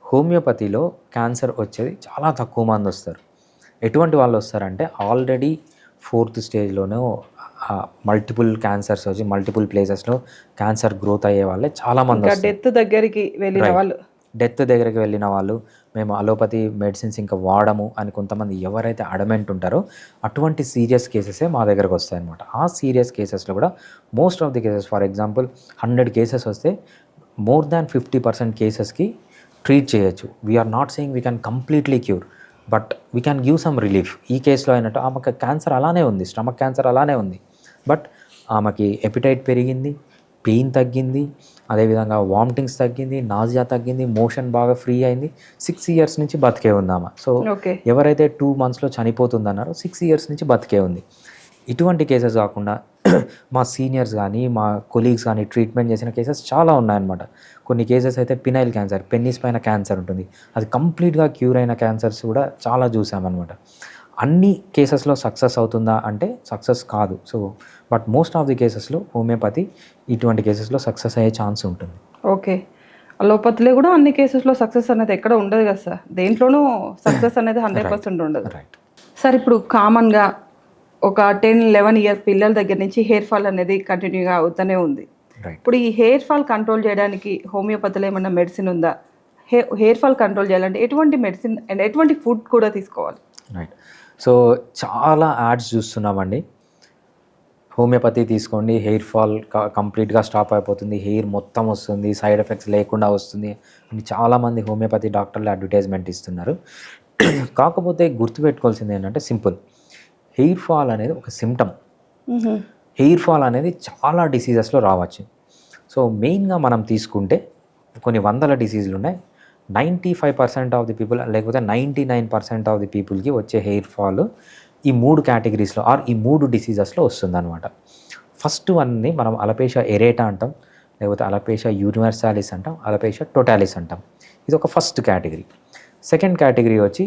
హోమియోపతిలో క్యాన్సర్ వచ్చేది చాలా తక్కువ మంది వస్తారు. ఎటువంటి వాళ్ళు వస్తారంటే ఆల్రెడీ 4th స్టేజ్లోనూ మల్టిపుల్ క్యాన్సర్స్ వచ్చి మల్టిపుల్ ప్లేసెస్లో క్యాన్సర్ గ్రోత్ అయ్యే వాళ్ళే చాలామంది వస్తారు. డెత్ దగ్గరికి వెళ్ళిన వాళ్ళు మేము అలోపతి మెడిసిన్స్ ఇంకా వాడము అని కొంతమంది ఎవరైతే అడమెంట్ ఉంటారో అటువంటి సీరియస్ కేసెసే మా దగ్గరకు వస్తాయన్నమాట. ఆ సీరియస్ కేసెస్లో కూడా most of the cases, for example 100 cases వస్తే more than 50% కేసెస్కి ట్రీట్ చేయొచ్చు. We're not saying we can completely cure, but we can give some relief. ఈ కేసులో అయినట్టు ఆమెకు క్యాన్సర్ అలానే ఉంది, స్టమక్ క్యాన్సర్ అలానే ఉంది, బట్ ఆమెకి ఎపిటైట్ పెరిగింది, పెయిన్ తగ్గింది, అదేవిధంగా వామిటింగ్స్ తగ్గింది, నాజియా తగ్గింది, మోషన్ బాగా ఫ్రీ అయింది. 6 years నుంచి బతికే ఉంది ఆమె. సో ఎవరైతే 2 monthsలో చనిపోతుందన్నారో 6 years నుంచి బతికే ఉంది. ఇటువంటి కేసెస్ కాకుండా మా సీనియర్స్ కానీ మా కొలీగ్స్ కానీ ట్రీట్మెంట్ చేసిన కేసెస్ చాలా ఉన్నాయన్నమాట. కొన్ని కేసెస్ అయితే పినైల్ క్యాన్సర్, పెన్నిస్ పైన క్యాన్సర్ ఉంటుంది, అది కంప్లీట్గా క్యూర్ అయిన క్యాన్సర్స్ కూడా చాలా చూసామన్నమాట. అన్ని కేసెస్లో సక్సెస్ అవుతుందా అంటే సక్సెస్ కాదు. So but most of the కేసెస్లో హోమియోపతి ఇటువంటి కేసెస్లో సక్సెస్ అయ్యే ఛాన్స్ ఉంటుంది. ఓకే, అలోపతిలో కూడా అన్ని కేసెస్లో సక్సెస్ అనేది ఎక్కడ ఉండదు కదా సార్? దేంట్లోనూ సక్సెస్ అనేది 100% ఉండదు. రైట్ సార్, ఇప్పుడు కామన్గా ఒక 10-11 years పిల్లల దగ్గర నుంచి హెయిర్ ఫాల్ అనేది కంటిన్యూగా అవుతూనే ఉంది. ఇప్పుడు ఈ హెయిర్ ఫాల్ కంట్రోల్ చేయడానికి హోమియోపతిలో ఏమన్నా మెడిసిన్ ఉందా? హెయిర్ ఫాల్ కంట్రోల్ చేయాలంటే ఎటువంటి మెడిసిన్ అండ్ ఎటువంటి ఫుడ్ కూడా తీసుకోవాలి? రైట్. సో చాలా యాడ్స్ చూస్తున్నామండి. హోమియోపతి తీసుకోండి, హెయిర్ ఫాల్ కంప్లీట్గా స్టాప్ అయిపోతుంది, హెయిర్ మొత్తం వస్తుంది, సైడ్ ఎఫెక్ట్స్ లేకుండా వస్తుంది అని చాలామంది హోమియోపతి డాక్టర్లు అడ్వర్టైజ్మెంట్ ఇస్తున్నారు. కాకపోతే గుర్తుపెట్టుకోవాల్సింది ఏంటంటే సింపుల్, హెయిర్ ఫాల్ అనేది ఒక సిమ్టమ్. హెయిర్ ఫాల్ అనేది చాలా డిసీజెస్లో రావచ్చు. సో మెయిన్గా మనం తీసుకుంటే కొన్ని వందల డిసీజులు ఉన్నాయి. 95% ఆఫ్ ది పీపుల్ లేకపోతే 99% ఆఫ్ ది పీపుల్కి వచ్చే హెయిర్ ఫాల్ ఈ 3 కేటగిరీస్లో ఆర్ ఈ 3 డిసీజెస్లో వస్తుందన్నమాట. ఫస్ట్ వన్ని మనం అలపేషియా ఎరేటా అంటాం, లేకపోతే అలపేషియా యూనివర్సాలిస్ అంటాం, అలపేషియా టోటాలిస్ అంటాం. ఇది ఒక ఫస్ట్ కేటగిరీ. సెకండ్ కేటగిరీ వచ్చి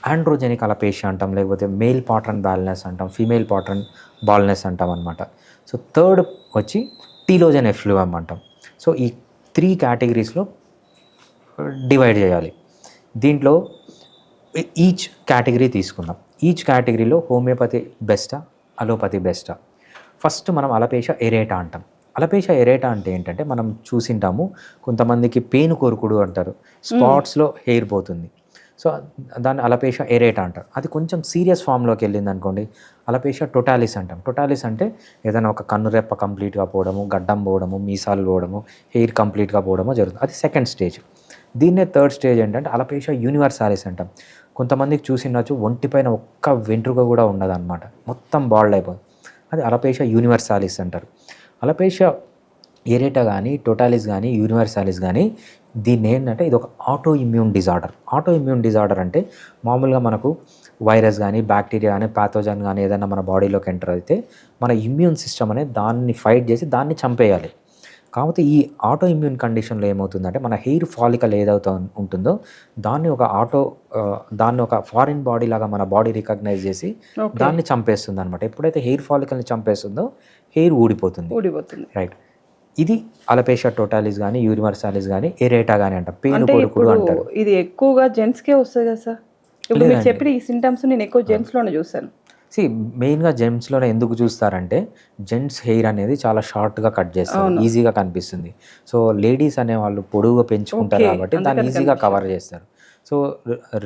ఆండ్రోజెనిక్ అలపేషియా అంటాం, లేకపోతే మేల్ పాటర్న్ బాల్నెస్ అంటాం, ఫీమేల్ పాటర్న్ బాల్నెస్ అంటాం అనమాట. సో థర్డ్ వచ్చి టీలోజన్ ఎఫ్లూయం అంటాం. సో ఈ 3 కేటగిరీస్లో డివైడ్ చేయాలి. దీంట్లో ఈచ్ కేటగిరీ తీసుకుందాం. ఈచ్ కేటగిరీలో హోమియోపతి బెస్టా, అలోపతి బెస్టా? ఫస్ట్ మనం అలపేషియా ఎరేటా అంటాం. అలపేషియా ఎరేటా అంటే ఏంటంటే మనం చూసింటాము, కొంతమందికి పేను కొరుకుడు అంటారు, స్పాట్స్లో హెయిర్ పోతుంది. సో దాన్ని అలపేషియా ఎరేటా అంటారు. అది కొంచెం సీరియస్ ఫామ్లోకి వెళ్ళింది అనుకోండి, అలపేషియా టోటాలిస్ అంటాం. టోటాలిస్ అంటే ఏదైనా ఒక కన్నురెప్ప కంప్లీట్గా పోవడము, గడ్డం పోవడము, మీసాలు పోవడము, హెయిర్ కంప్లీట్గా పోవడము జరుగుతుంది. అది సెకండ్ స్టేజ్. దీన్నే థర్డ్ స్టేజ్ ఏంటంటే అలపేషియా యూనివర్సాలిస్ అంటాం. కొంతమందికి చూసినచ్చు ఒంటిపైన ఒక్క వెంట్రుక కూడా ఉండదన్నమాట, మొత్తం బాల్డ్ అయిపోతుంది. అది అలపేషియా యూనివర్సాలిస్ అంటారు. అలపేషియా ఎరేటా కానీ, టోటాలిస్ కానీ, యూనివర్సాలిస్ కానీ దీన్ని ఏంటంటే ఇది ఒక auto immune disorder. Auto immune disorder అంటే మామూలుగా మనకు వైరస్ కానీ, బ్యాక్టీరియా కానీ, ప్యాథోజన్ కానీ ఏదైనా మన బాడీలోకి ఎంటర్ అయితే మన ఇమ్యూన్ సిస్టమ్ అనేది దాన్ని ఫైట్ చేసి దాన్ని చంపేయాలి. కాకపోతే ఈ ఆటో ఇమ్యూన్ కండిషన్లో ఏమవుతుందంటే మన హెయిర్ ఫాలికల్ ఏదైతే ఉంటుందో దాన్ని ఒక ఫారిన్ బాడీ లాగా మన బాడీ రికగ్నైజ్ చేసి దాన్ని చంపేస్తుంది అనమాట. ఎప్పుడైతే హెయిర్ ఫాలికల్ని చంపేస్తుందో హెయిర్ ఊడిపోతుంది. రైట్. ఇది అలపేషియా టోటాలిస్ కానీ, యూనివర్సాలిస్ కానీ, ఎరేటా కానీ అంటారు. పేను కొరుకుడు అంటారు. ఇది ఎక్కువగా జెంట్స్కే వస్తుంది కదా సార్? ఇప్పుడు మీరు చెప్పిన ఈ సింటమ్స్ నేను ఎక్కువ జెంట్స్లోనే చూసాను. మెయిన్గా జెంట్స్లోనే ఎందుకు చూస్తారంటే జెంట్స్ హెయిర్ అనేది చాలా షార్ట్గా కట్ చేస్తారు, ఈజీగా కనిపిస్తుంది. సో లేడీస్ అనేవాళ్ళు పొడుగుగా పెంచుకుంటారు కాబట్టి దాన్ని ఈజీగా కవర్ చేస్తారు. సో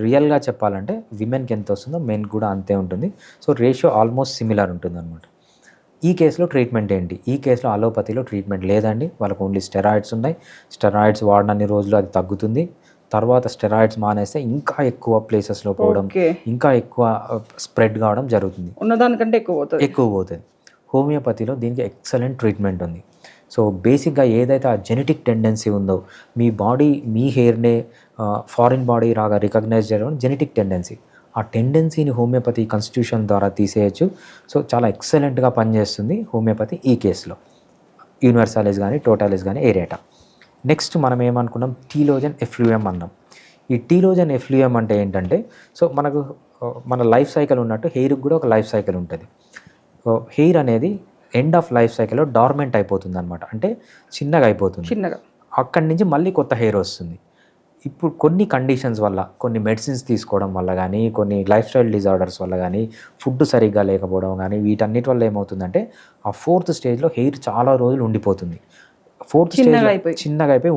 రియల్గా చెప్పాలంటే విమెన్కి ఎంత వస్తుందో మెన్కి కూడా అంతే ఉంటుంది. సో రేషియో ఆల్మోస్ట్ సిమిలర్ ఉంటుంది అనమాట. ఈ కేసులో ట్రీట్మెంట్ ఏంటి? ఈ కేసులో అలోపతిలో ట్రీట్మెంట్ లేదండి. వాళ్ళకు ఓన్లీ స్టెరాయిడ్స్ ఉన్నాయి. స్టెరాయిడ్స్ వాడినన్ని రోజులు అది తగ్గుతుంది. తర్వాత స్టెరాయిడ్స్ మానేస్తే ఇంకా ఎక్కువ ప్లేసెస్లో పోవడం, ఇంకా ఎక్కువ స్ప్రెడ్ కావడం జరుగుతుంది, ఉన్నదానికంటే ఎక్కువ పోతుంది. హోమియోపతిలో దీనికి ఎక్సలెంట్ ట్రీట్మెంట్ ఉంది. సో బేసిక్గా ఏదైతే ఆ జెనెటిక్ టెండెన్సీ ఉందో, మీ బాడీ మీ హెయిర్నే ఫారిన్ బాడీ రాగా రికగ్నైజ్ చేయడం జెనెటిక్ టెండెన్సీ, ఆ టెండెన్సీని హోమియోపతి కాన్స్టిట్యూషన్ ద్వారా తీసేయచ్చు. సో చాలా ఎక్సలెంట్గా పనిచేస్తుంది హోమియోపతి ఈ కేసులో, యూనివర్సాలిస్ కానీ, టోటాలిస్ కానీ, ఎరేటా. నెక్స్ట్ మనం ఏమనుకున్నాం, టీలోజన్ ఎఫ్లూయం అన్నాం. ఈ టీలోజన్ ఎఫ్లూయం అంటే ఏంటంటే, సో మనకు మన లైఫ్ సైకిల్ ఉన్నట్టు హెయిర్కి కూడా ఒక లైఫ్ సైకిల్ ఉంటుంది. హెయిర్ అనేది ఎండ్ ఆఫ్ లైఫ్ సైకిల్లో డార్మెంట్ అయిపోతుంది అనమాట, అంటే చిన్నగా అయిపోతుంది. అక్కడి నుంచి మళ్ళీ కొత్త హెయిర్ వస్తుంది. ఇప్పుడు కొన్ని కండిషన్స్ వల్ల, కొన్ని మెడిసిన్స్ తీసుకోవడం వల్ల కానీ, కొన్ని లైఫ్ స్టైల్ డిజార్డర్స్ వల్ల కానీ, ఫుడ్ సరిగ్గా లేకపోవడం కానీ, వీటన్నిటి వల్ల ఏమవుతుందంటే ఆ ఫోర్త్ స్టేజ్లో హెయిర్ చాలా రోజులు ఉండిపోతుంది. ఫోర్త్ స్టేజ్ చిన్నగా అయిపోయి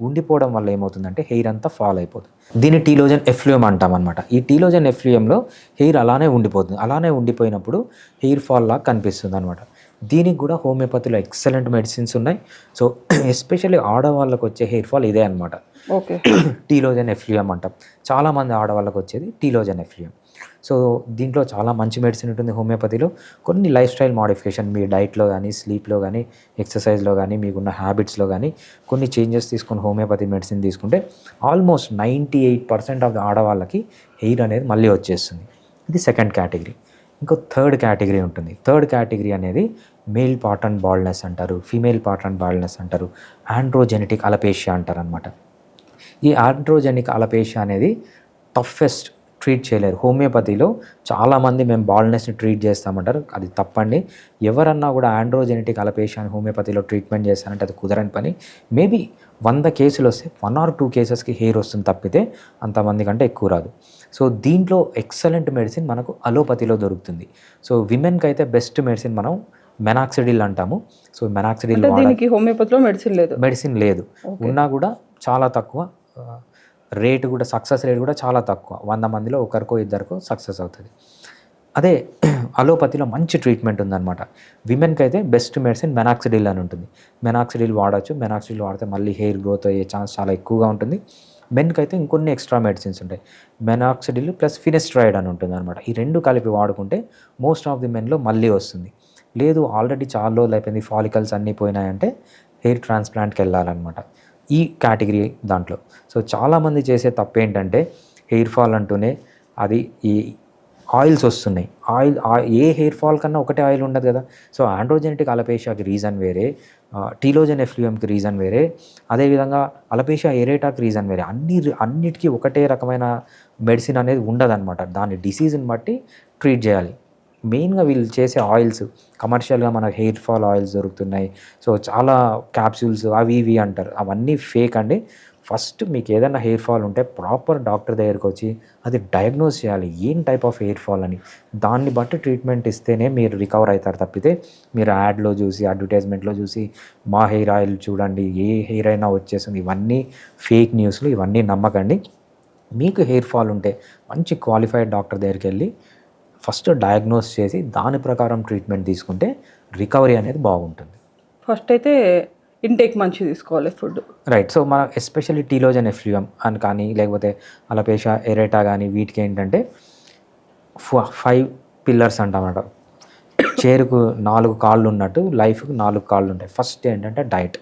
ఉండిపోవడం వల్ల ఏమవుతుందంటే హెయిర్ అంతా ఫాల్ అయిపోతుంది. దీన్ని టీలోజన్ ఎఫ్లూయం అంటాం అనమాట. ఈ టీలోజన్ ఎఫ్లూయంలో హెయిర్ అలానే ఉండిపోతుంది. అలానే ఉండిపోయినప్పుడు హెయిర్ ఫాల్ లాగా కనిపిస్తుంది అనమాట. దీనికి కూడా హోమియోపతిలో ఎక్సలెంట్ మెడిసిన్స్ ఉన్నాయి. సో ఎస్పెషల్లీ ఆడవాళ్ళకు వచ్చే హెయిర్ ఫాల్ ఇదే అనమాట, టీలోజన్ ఎఫ్లూయం అంటాం. చాలామంది ఆడవాళ్ళకు వచ్చేది టీలోజన్ ఎఫ్లూయం. సో దీంట్లో చాలా మంచి మెడిసిన్ ఉంటుంది హోమియోపతిలో. కొన్ని లైఫ్ స్టైల్ మోడిఫికేషన్, మీ డైట్లో కానీ, స్లీప్లో కానీ, ఎక్సర్సైజ్లో కానీ, మీకున్న హ్యాబిట్స్లో కానీ కొన్ని చేంజెస్ తీసుకొని హోమియోపతి మెడిసిన్ తీసుకుంటే ఆల్మోస్ట్ 98% ఆఫ్ ఆడవాళ్ళకి హెయిర్ అనేది మళ్ళీ వచ్చేస్తుంది. ఇది సెకండ్ కేటగిరీ. ఇంకో థర్డ్ కేటగిరీ ఉంటుంది. థర్డ్ కేటగిరీ అనేది మేల్ పాటర్న్ బాల్డ్నెస్ అంటారు, ఫీమేల్ పాటర్న్ బాల్డ్నెస్ అంటారు, ఆండ్రోజెనెటిక్ అలపేషియా అంటారు అనమాట. ఈ ఆండ్రోజెనిక్ అలపేషియా అనేది టఫెస్ట్, ట్రీట్ చేయలేరు. హోమియోపతిలో చాలామంది మేము బాల్డ్నెస్ని ట్రీట్ చేస్తామంటారు, అది తప్పండి. ఎవరన్నా కూడా ఆండ్రోజెనెటిక్ అలపేషియాని హోమియోపతిలో ట్రీట్మెంట్ చేస్తారంటే అది కుదరని పని. మేబీ 100 కేసులు వస్తే 1 or 2 కేసెస్కి హెయిర్ వస్తుంది తప్పితే అంతమంది కంటే ఎక్కువ రాదు. సో దీంట్లో ఎక్సలెంట్ మెడిసిన్ మనకు అలోపతిలో దొరుకుతుంది. సో విమెన్కి అయితే బెస్ట్ మెడిసిన్ మనం మెనాక్సిడిల్ అంటాము. సో మెనాక్సిడిల్ హోమియోపతిలో మెడిసిన్ లేదు, ఉన్నా కూడా చాలా తక్కువ. రేటు కూడా, సక్సెస్ రేట్ కూడా చాలా తక్కువ. 100 మందిలో ఒకరికో ఇద్దరికో సక్సెస్ అవుతుంది. అదే అలోపతిలో మంచి ట్రీట్మెంట్ ఉందన్నమాట. విమెన్కి అయితే బెస్ట్ మెడిసిన్ మెనాక్సిడిల్ అని ఉంటుంది. మెనాక్సిడిల్ వాడచ్చు. మెనాక్సిడిల్ వాడితే మళ్ళీ హెయిర్ గ్రోత్ అయ్యే ఛాన్స్ చాలా ఎక్కువగా ఉంటుంది. మెన్కి అయితే ఇంకొన్ని ఎక్స్ట్రా మెడిసిన్స్ ఉంటాయి. మెనాక్సిడిల్ ప్లస్ ఫినెస్ట్రాయిడ్ అని ఉంటుంది అనమాట. ఈ రెండు కలిపి వాడుకుంటే మోస్ట్ ఆఫ్ ది మెన్లో మళ్ళీ వస్తుంది. లేదు ఆల్రెడీ చాలా రోజులు అయిపోయింది, ఫాలికల్స్ అన్నీ పోయినాయంటే హెయిర్ ట్రాన్స్ప్లాంట్కి వెళ్ళాలన్నమాట. ఈ కేటగిరీ దాంట్లో. సో చాలామంది చేసే తప్పు ఏంటంటే హెయిర్ ఫాల్ అంటూనే అది ఈ ఆయిల్స్ వస్తున్నాయి. ఏ హెయిర్ ఫాల్ కన్నా ఒకటే ఆయిల్ ఉండదు కదా. సో ఆండ్రోజెనెటిక్ అలపేషియాకి రీజన్ వేరే, టీలోజన్ ఎఫ్లూయమ్కి రీజన్ వేరే, అదేవిధంగా అలపేషియా ఎరేటాకి రీజన్ వేరే. అన్నిటికీ ఒకటే రకమైన మెడిసిన్ అనేది ఉండదన్నమాట. దాని డిసీజ్ని బట్టి ట్రీట్ చేయాలి. మెయిన్గా వీళ్ళు చేసే ఆయిల్స్ కమర్షియల్గా మనకు హెయిర్ ఫాల్ ఆయిల్స్ దొరుకుతున్నాయి. సో చాలా క్యాప్సూల్స్ అవి ఇవి అంటారు, అవన్నీ ఫేక్ అండి. ఫస్ట్ మీకు ఏదైనా హెయిర్ ఫాల్ ఉంటే ప్రాపర్ డాక్టర్ దగ్గరికి వచ్చి అది డయాగ్నోస్ చేయాలి, ఏం టైప్ ఆఫ్ హెయిర్ ఫాల్ అని. దాన్ని బట్టి ట్రీట్మెంట్ ఇస్తేనే మీరు రికవర్ అవుతారు. తప్పితే మీరు యాడ్లో చూసి అడ్వర్టైజ్మెంట్లో చూసి మా హెయిర్ ఆయిల్ చూడండి ఏ హెయిర్ అయినా వచ్చేసింది, ఇవన్నీ ఫేక్ న్యూస్లు, ఇవన్నీ నమ్మకండి. మీకు హెయిర్ ఫాల్ ఉంటే మంచి క్వాలిఫైడ్ డాక్టర్ దగ్గరికి వెళ్ళి ఫస్ట్ డయాగ్నోస్ చేసి దాని ప్రకారం ట్రీట్మెంట్ తీసుకుంటే రికవరీ అనేది బాగుంటుంది. ఫస్ట్ అయితే ఇంటేక్ మంచి తీసుకోవాలి ఫుడ్. రైట్. సో మన ఎస్పెషల్లీ టీలోజన్ ఎఫ్లూయం అని కానీ లేకపోతే అలపేషా ఎరేటా కానీ వీటికి ఏంటంటే 5 పిల్లర్స్ అంటామన్నమాట. చేరుకు 4 కాళ్ళు ఉన్నట్టు లైఫ్కి 4 కాళ్ళు ఉంటాయి. ఫస్ట్ ఏంటంటే డైట్.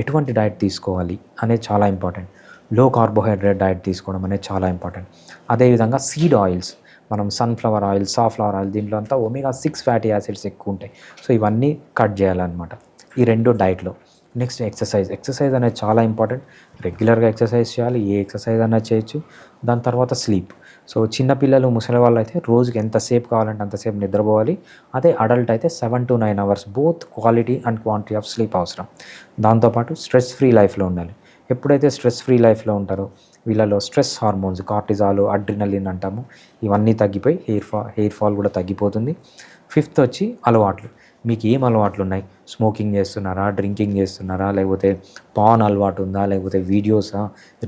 ఎటువంటి డైట్ తీసుకోవాలి అనేది చాలా ఇంపార్టెంట్. లో కార్బోహైడ్రేట్ డైట్ తీసుకోవడం అనేది చాలా ఇంపార్టెంట్. అదేవిధంగా సీడ్ ఆయిల్స్, మనం సన్ఫ్లవర్ ఆయిల్, సాఫ్లవర్ ఆయిల్, దీంట్లో అంతా omega-6 ఫ్యాటీ యాసిడ్స్ ఎక్కువ ఉంటాయి. సో ఇవన్నీ కట్ చేయాలన్నమాట ఈ 2 డైట్లో. నెక్స్ట్ ఎక్సర్సైజ్ అనేది చాలా ఇంపార్టెంట్. రెగ్యులర్గా ఎక్సర్సైజ్ చేయాలి, ఏ ఎక్సర్సైజ్ అయినా చేయొచ్చు. దాని తర్వాత స్లీప్. సో చిన్నపిల్లలు, ముసలి వాళ్ళు అయితే రోజుకి ఎంతసేపు కావాలంటే అంతసేపు నిద్రపోవాలి. అదే అడల్ట్ అయితే 7 to 9 hours both quality and quantity of sleep అవసరం. దాంతోపాటు స్ట్రెస్ ఫ్రీ లైఫ్లో ఉండాలి. ఎప్పుడైతే స్ట్రెస్ ఫ్రీ లైఫ్లో ఉంటారో వీళ్ళలో స్ట్రెస్ హార్మోన్స్, కార్టిజాల్, అడ్రినలిన్ అంటాము, ఇవన్నీ తగ్గిపోయి హెయిర్ ఫాల్ కూడా తగ్గిపోతుంది. 5th వచ్చి అలవాట్లు. మీకు ఏం అలవాట్లు ఉన్నాయి? స్మోకింగ్ చేస్తున్నారా, డ్రింకింగ్ చేస్తున్నారా, లేకపోతే పాన్ అలవాటు ఉందా, లేకపోతే వీడియోసా,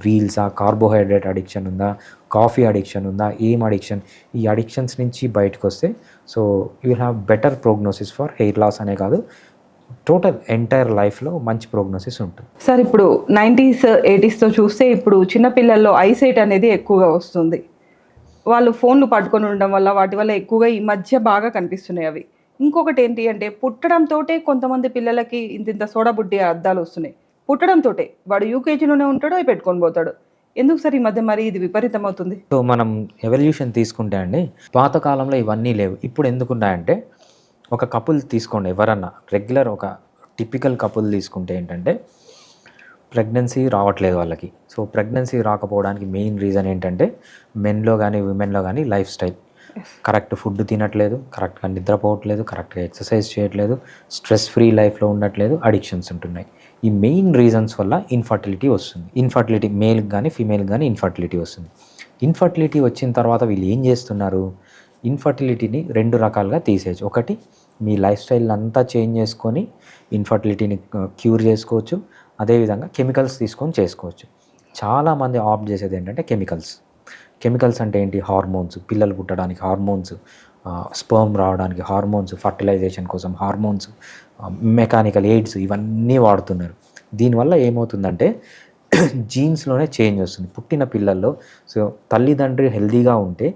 రీల్సా, కార్బోహైడ్రేట్ అడిక్షన్ ఉందా, కాఫీ అడిక్షన్ ఉందా, ఏం అడిక్షన్? ఈ అడిక్షన్స్ నుంచి బయటకు వస్తే so you will have better prognosis for hair loss అనే కాదు, టోటల్ ఎంటైర్ లైఫ్లో మంచి ప్రోగ్నోసిస్ ఉంటుంది. సార్ ఇప్పుడు 90s 80sతో చూస్తే ఇప్పుడు చిన్నపిల్లల్లో ఐసైట్ అనేది ఎక్కువగా వస్తుంది. వాళ్ళు ఫోన్లు పట్టుకొని ఉండడం వల్ల వాటి వల్ల ఎక్కువగా ఈ మధ్య బాగా కనిపిస్తున్నాయి అవి. ఇంకొకటి ఏంటి అంటే పుట్టడంతో కొంతమంది పిల్లలకి ఇంత సోడా బుడ్డి అద్దాలు వస్తున్నాయి. పుట్టడంతో వాడు యూకేజీలోనే ఉంటాడో అవి పెట్టుకొని పోతాడు. ఎందుకు సార్ ఈ మధ్య మరి ఇది విపరీతం అవుతుంది? సో మనం ఎవల్యూషన్ తీసుకుంటే అండి, పాతకాలంలో ఇవన్నీ లేవు. ఇప్పుడు ఎందుకున్నాయంటే, ఒక కపుల్ తీసుకోండి, ఎవరన్నా రెగ్యులర్ ఒక టిపికల్ కపుల్ తీసుకుంటే ఏంటంటే ప్రెగ్నెన్సీ రావట్లేదు వాళ్ళకి. సో ప్రెగ్నెన్సీ రాకపోవడానికి మెయిన్ రీజన్ ఏంటంటే మెన్లో కానీ విమెన్లో కానీ లైఫ్ స్టైల్. కరెక్ట్ ఫుడ్ తినట్లేదు, కరెక్ట్గా నిద్రపోవట్లేదు, కరెక్ట్గా ఎక్సర్సైజ్ చేయట్లేదు, స్ట్రెస్ ఫ్రీ లైఫ్లో ఉండట్లేదు, అడిక్షన్స్ ఉంటున్నాయి. ఈ మెయిన్ రీజన్స్ వల్ల ఇన్ఫర్టిలిటీ వస్తుంది. ఇన్ఫర్టిలిటీ మేల్కి కానీ ఫీమేల్కి కానీ ఇన్ఫర్టిలిటీ వస్తుంది. ఇన్ఫర్టిలిటీ వచ్చిన తర్వాత వీళ్ళు ఏం చేస్తున్నారు? ఇన్ఫర్టిలిటీని 2 రకాలుగా తీసేయచ్చు. ఒకటి, మీ లైఫ్ స్టైల్ అంతా చేంజ్ చేసుకొని ఇన్ఫర్టిలిటీని క్యూర్ చేసుకోవచ్చు. అదేవిధంగా కెమికల్స్ తీసుకొని చేసుకోవచ్చు. చాలామంది ఆప్ట్ చేసేది ఏంటంటే కెమికల్స్ అంటే ఏంటి? హార్మోన్స్, పిల్లలు పుట్టడానికి హార్మోన్స్, స్పర్మ్ రావడానికి హార్మోన్స్, ఫర్టిలైజేషన్ కోసం హార్మోన్స్, మెకానికల్ ఎయిడ్స్, ఇవన్నీ వాడుతున్నారు. దీనివల్ల ఏమవుతుందంటే జీన్స్లోనే చేంజ్ వస్తుంది పుట్టిన పిల్లల్లో. సో తల్లిదండ్రి హెల్తీగా ఉంటే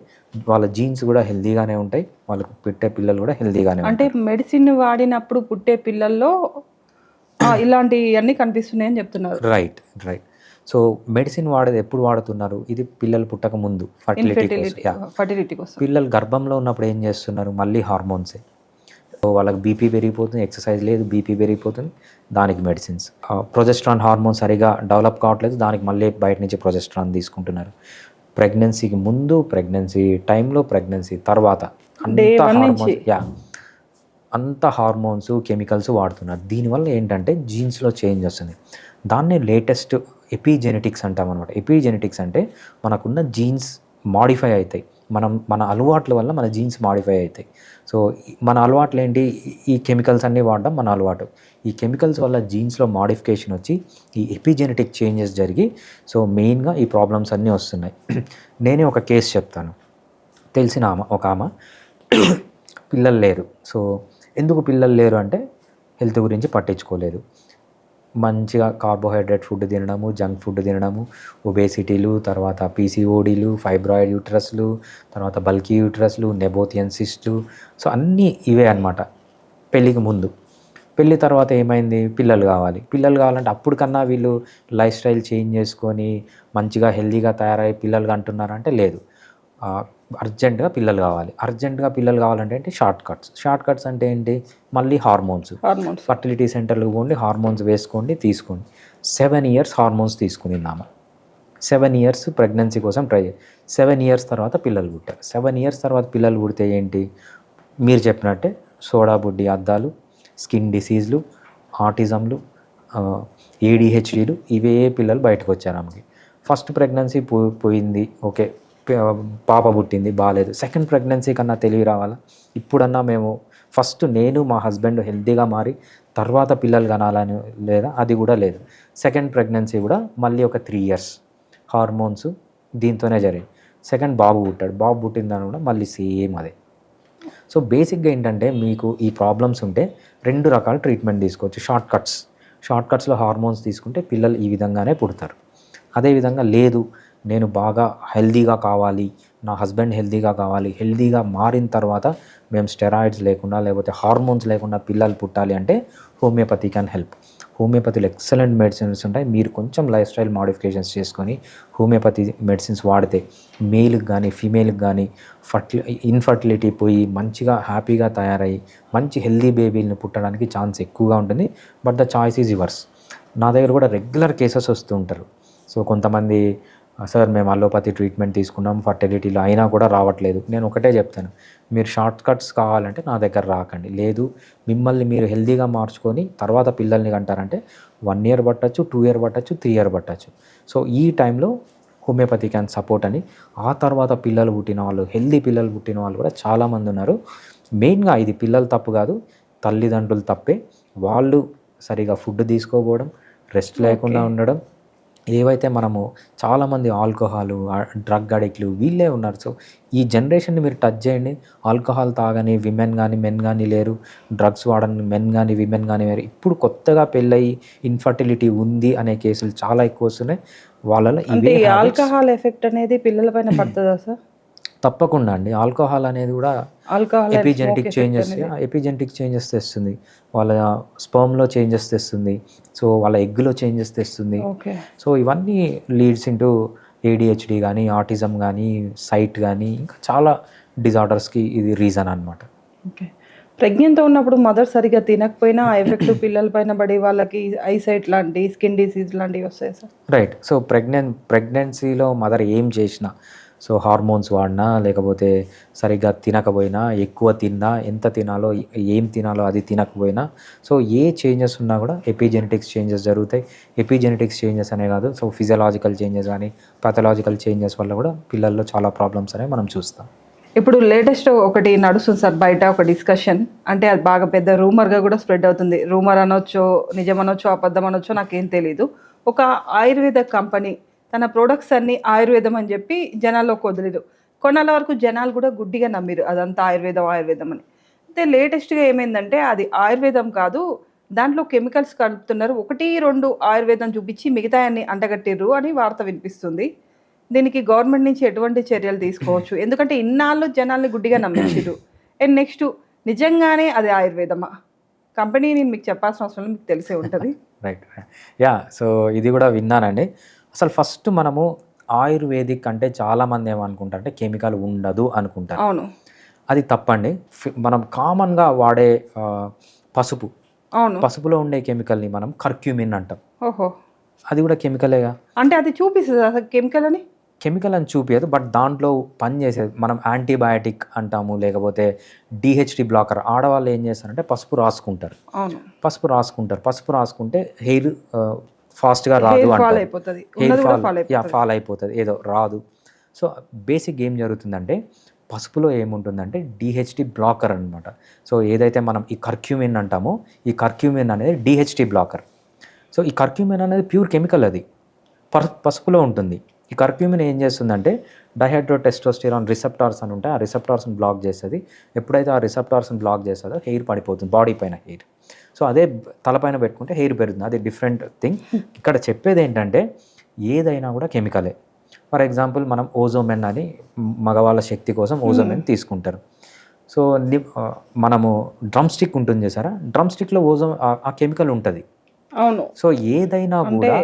వాళ్ళ జీన్స్ కూడా హెల్తీగానే ఉంటాయి, వాళ్ళకు పుట్టే పిల్లలు కూడా హెల్తీగానే అంటే ఉంటాయి. మెడిసిన్ వాడినప్పుడు పుట్టే పిల్లల్లో ఇలాంటివన్నీ కనిపిస్తున్నాయని చెప్తున్నారు. రైట్. సో మెడిసిన్ వాడేది ఎప్పుడు వాడుతున్నారు? ఇది పిల్లలు పుట్టక ముందు ఫర్టిలిటీ కోసం. పిల్లలు గర్భంలో ఉన్నప్పుడు ఏం చేస్తున్నారు? మళ్ళీ హార్మోన్సే. సో వాళ్ళకి బీపీ పెరిగిపోతుంది, ఎక్సర్సైజ్ లేదు, బీపీ పెరిగిపోతుంది, దానికి మెడిసిన్స్. ప్రొజెస్ట్రాన్ హార్మోన్ సరిగా డెవలప్ కావట్లేదు, దానికి మళ్ళీ బయట నుంచి ప్రొజెస్ట్రాన్ తీసుకుంటున్నారు. ప్రెగ్నెన్సీకి ముందు, ప్రెగ్నెన్సీ టైంలో, ప్రెగ్నెన్సీ తర్వాత అంత హార్మోన్స్, కెమికల్స్ వాడుతున్నారు. దీనివల్ల ఏంటంటే జీన్స్లో చేంజ్ వస్తుంది. దాన్ని లేటెస్ట్ ఎపిజెనెటిక్స్ అంటాం అనమాట. ఎపిజెనెటిక్స్ అంటే మనకున్న జీన్స్ మాడిఫై అవుతాయి. మన అలవాట్ల వల్ల మన జీన్స్ మాడిఫై అవుతాయి. సో మన అలవాట్లు ఏంటి? ఈ కెమికల్స్ అన్నీ వాడడం మన అలవాటు. ఈ కెమికల్స్ వల్ల జీన్స్లో మాడిఫికేషన్ వచ్చి ఈ ఎపిజెనెటిక్ చేంజెస్ జరిగి సో మెయిన్గా ఈ ప్రాబ్లమ్స్ అన్నీ వస్తున్నాయి. నేనే ఒక కేసు చెప్తాను. తెలిసిన ఒక ఆమె పిల్లలు లేరు. సో ఎందుకు పిల్లలు లేరు అంటే హెల్త్ గురించి పట్టించుకోలేదు. మంచిగా కార్బోహైడ్రేట్ ఫుడ్ తినడము, జంక్ ఫుడ్ తినడము, ఒబేసిటీలు, తర్వాత పీసీఓడీలు, ఫైబ్రాయిడ్ యూట్రస్లు, తర్వాత బల్కీ యూట్రస్లు, నెబోథియన్ సిస్ట్లు, సో అన్నీ ఇవే అనమాట. పెళ్ళికి ముందు. పెళ్ళి తర్వాత ఏమైంది, పిల్లలు కావాలి. పిల్లలు కావాలంటే అప్పటికన్నా వీళ్ళు లైఫ్ స్టైల్ చేంజ్ చేసుకొని మంచిగా హెల్తీగా తయారై పిల్లలు కంటున్నారంటే లేదు. అర్జెంటుగా పిల్లలు కావాలి. అర్జెంటుగా పిల్లలు కావాలంటే ఏంటి, షార్ట్ కట్స్ అంటే ఏంటి, మళ్ళీ హార్మోన్స్. ఫర్టిలిటీ సెంటర్లకు పోండి, హార్మోన్స్ వేసుకోండి, తీసుకోండి. 7 years హార్మోన్స్ తీసుకునిందామా. 7 years ప్రెగ్నెన్సీ కోసం ట్రై చేసి 7 years తర్వాత పిల్లలు పుట్టారు. 7 years తర్వాత పిల్లలు పుడితే ఏంటి, మీరు చెప్పినట్టే సోడా బుడ్డి అద్దాలు, స్కిన్ డిసీజ్లు, ఆటిజంలు, ఏడిహెచ్డీలు, ఇవే పిల్లలు బయటకు వచ్చారు ఆమెకి. ఫస్ట్ ప్రెగ్నెన్సీ పోయింది, ఓకే, పాప పుట్టింది, బాగాలేదు. సెకండ్ ప్రెగ్నెన్సీ కన్నా తెలివి రావాలా. ఇప్పుడన్నా మేము ఫస్ట్ నేను మా హస్బెండ్ హెల్తీగా మారి తర్వాత పిల్లలు కనాలని లేదా, అది కూడా లేదు. సెకండ్ ప్రెగ్నెన్సీ కూడా మళ్ళీ ఒక 3 years హార్మోన్స్ దీంతోనే జరిగింది. సెకండ్ బాబు పుట్టాడు. బాబు పుట్టిన దాని కూడా మళ్ళీ సేమ్ అదే. సో బేసిక్గా ఏంటంటే మీకు ఈ ప్రాబ్లమ్స్ ఉంటే 2 రకాల ట్రీట్మెంట్ తీసుకోవచ్చు. షార్ట్ కట్స్లో హార్మోన్స్ తీసుకుంటే పిల్లలు ఈ విధంగానే పుడతారు. అదేవిధంగా లేదు, నేను బాగా హెల్తీగా కావాలి, నా హస్బెండ్ హెల్తీగా కావాలి, హెల్తీగా మారిన తర్వాత మేము స్టెరాయిడ్స్ లేకుండా లేకపోతే హార్మోన్స్ లేకుండా పిల్లలు పుట్టాలి అంటే హోమియోపతి క్యాన్ హెల్ప్. హోమియోపతిలో ఎక్సలెంట్ మెడిసిన్స్ ఉంటాయి. మీరు కొంచెం లైఫ్ స్టైల్ మోడిఫికేషన్స్ చేసుకొని హోమియోపతి మెడిసిన్స్ వాడితే మేల్కి కానీ ఫీమేల్కి కానీ ఇన్ఫర్టిలిటీ పోయి మంచిగా హ్యాపీగా తయారయ్యి మంచి హెల్తీ బేబీని పుట్టడానికి ఛాన్స్ ఎక్కువగా ఉంటుంది. But the choice is yours. నా దగ్గర కూడా రెగ్యులర్ కేసెస్ వస్తూ ఉంటారు. సో కొంతమంది, సార్ మేము అలోపతి ట్రీట్మెంట్ తీసుకున్నాం ఫర్టిలిటీలో అయినా కూడా రావట్లేదు. నేను ఒకటే చెప్తాను, మీరు షార్ట్ కట్స్ కావాలంటే నా దగ్గర రాకండి. లేదు, మిమ్మల్ని మీరు హెల్తీగా మార్చుకొని తర్వాత పిల్లల్ని కంటారంటే 1 year పట్టచ్చు, 2 year పట్టచ్చు, 3 year పట్టచ్చు. సో ఈ టైంలో హోమియోపతి క్యాన్ సపోర్ట్ అని. ఆ తర్వాత పిల్లలు పుట్టిన వాళ్ళు, హెల్తీ పిల్లలు పుట్టిన వాళ్ళు కూడా చాలామంది ఉన్నారు. మెయిన్గా ఇది పిల్లలు తప్పు కాదు, తల్లిదండ్రులు తప్పే. వాళ్ళు సరిగా ఫుడ్ తీసుకోకపోవడం, రెస్ట్ లేకుండా ఉండడం, ఏవైతే మనము చాలామంది ఆల్కహాలు, డ్రగ్ అడిక్ట్లు వీళ్ళే ఉన్నారు. సో ఈ జనరేషన్ని మీరు టచ్ చేయండి, ఆల్కహాల్ తాగని విమెన్ కానీ మెన్ కానీ లేరు, డ్రగ్స్ వాడని మెన్ కానీ విమెన్ కానీ లేరు. ఇప్పుడు కొత్తగా పెళ్ళయి ఇన్ఫర్టిలిటీ ఉంది అనే కేసులు చాలా ఎక్కువ వస్తున్నాయి. వాళ్ళలో అంటే ఆల్కహాల్ ఎఫెక్ట్ అనేది పిల్లల పైన పడుతుందా సార్? తప్పకుండా అండి. ఆల్కహాల్ అనేది కూడా ఎపిజెనెటిక్ చేంజెస్ తెస్తుంది. వాళ్ళ స్పర్మ్లో చేంజెస్ తెస్తుంది. సో వాళ్ళ ఎగ్లో చేంజెస్ తెస్తుంది. సో ఇవన్నీ లీడ్స్ ఇంటూ ఏడిహెచ్డి కానీ, ఆటిజం కానీ, సైట్ కానీ, ఇంకా చాలా డిజార్డర్స్కి ఇది రీజన్ అనమాట. ఓకే. ప్రెగ్నెంట్తో ఉన్నప్పుడు మదర్ సరిగ్గా తినకపోయినా ఆ ఎఫెక్ట్ పిల్లల పైన పడి వాళ్ళకి ఐసైట్ లాంటి, స్కిన్ డిసీజ్ లాంటివి వస్తాయి సార్. రైట్. సో ప్రెగ్నెన్సీలో మదర్ ఏం చేసినా, సో హార్మోన్స్ వాడినా లేకపోతే సరిగ్గా తినకపోయినా, ఎక్కువ తిన్నా, ఎంత తినాలో ఏం తినాలో అది తినకపోయినా, సో ఏ చేంజెస్ ఉన్నా కూడా ఎపిజెనెటిక్స్ చేంజెస్ జరుగుతాయి. ఎపిజెనెటిక్స్ చేంజెస్ అనే కాదు, సో ఫిజియలాజికల్ చేంజెస్ కానీ పాథలాజికల్ చేంజెస్ వల్ల కూడా పిల్లల్లో చాలా ప్రాబ్లమ్స్ అనేవి మనం చూస్తాం. ఇప్పుడు లేటెస్ట్ ఒకటి నడుస్తుంది సార్ బయట, ఒక డిస్కషన్, అంటే అది బాగా పెద్ద రూమర్గా కూడా స్ప్రెడ్ అవుతుంది. రూమర్ అనొచ్చో, నిజం అనొచ్చో, అబద్ధం అనొచ్చో నాకేం తెలీదు. ఒక ఆయుర్వేద కంపెనీ తన ప్రోడక్ట్స్ అన్నీ ఆయుర్వేదం అని చెప్పి జనాల్లోకి వదిలేదు. కొన్నాళ్ళ వరకు జనాలు కూడా గుడ్డిగా నమ్మిరు అదంతా ఆయుర్వేదం అని. అయితే లేటెస్ట్గా ఏమైందంటే అది ఆయుర్వేదం కాదు, దాంట్లో కెమికల్స్ కలుపుతున్నారు, 1-2 ఆయుర్వేదం చూపించి మిగతా అన్ని అంటగట్టిర్రు అని వార్త వినిపిస్తుంది. దీనికి గవర్నమెంట్ నుంచి ఎటువంటి చర్యలు తీసుకోవచ్చు? ఎందుకంటే ఇన్నాళ్ళు జనాల్ని గుడ్డిగా నమ్మించారు. అండ్ నెక్స్ట్, నిజంగానే అది ఆయుర్వేదమా? కంపెనీ నేను మీకు చెప్పాల్సిన అవసరం మీకు తెలిసే ఉంటుంది. రైట్. యా, సో ఇది కూడా విన్నానండి. అసలు ఫస్ట్ మనము ఆయుర్వేదిక్ అంటే చాలామంది ఏమనుకుంటారంటే కెమికల్ ఉండదు అనుకుంటారు. అవును, అది తప్పండి. మనం కామన్గా వాడే పసుపు, అవును, పసుపులో ఉండే కెమికల్ని మనం కర్క్యూమిన్ అంటాం. ఓహో, అది కూడా కెమికలేగా. అంటే అది చూపిస్తుంది అసలు కెమికల్ అని చూపించదు, బట్ దాంట్లో పనిచేసేది మనం యాంటీబయాటిక్ అంటాము, లేకపోతే డిహెచ్డి బ్లాకర్. ఆడవాళ్ళు ఏం చేస్తారంటే పసుపు రాసుకుంటారు. అవును, పసుపు రాసుకుంటే హెయిర్ ఫాస్ట్గా రాదు అంటారు. ఫాల్ అయిపోతుంది, ఏదో రాదు. సో బేసిక్ ఏం జరుగుతుందంటే పసుపులో ఏముంటుందంటే డిహెచ్డి బ్లాకర్ అనమాట. సో ఏదైతే మనం ఈ కర్క్యూమిన్ అంటామో, ఈ కర్క్యూమిన్ అనేది డిహెచ్డి బ్లాకర్. సో ఈ కర్క్యూమిన్ అనేది ప్యూర్ కెమికల్, అది పసుపులో ఉంటుంది. ఈ కర్క్యూమిన్ ఏం చేస్తుందంటే డైహైడ్రోటెస్టోస్టిరాన్ రిసెప్టార్స్ అని ఉంటాయి, ఆ రిసెప్టార్స్ని బ్లాక్ చేస్తుంది. ఎప్పుడైతే ఆ రిసెప్టార్స్ని బ్లాక్ చేస్తుందో హెయిర్ పడిపోతుంది, బాడీ పైన హెయిర్. సో అదే తలపైన పెట్టుకుంటే హెయిర్ పెరుగుతుంది, అది డిఫరెంట్ థింగ్. ఇక్కడ చెప్పేది ఏంటంటే ఏదైనా కూడా కెమికలే. ఫర్ ఎగ్జాంపుల్ మనం ఓజోమెన్ అని మగవాళ్ళ శక్తి కోసం ఓజోమెన్ తీసుకుంటారు. సో మనము డ్రమ్ స్టిక్ ఉంటుంది చేసారా, డ్రమ్ స్టిక్లో ఆ కెమికల్ ఉంటుంది. అవును. సో ఏదైనా కూడా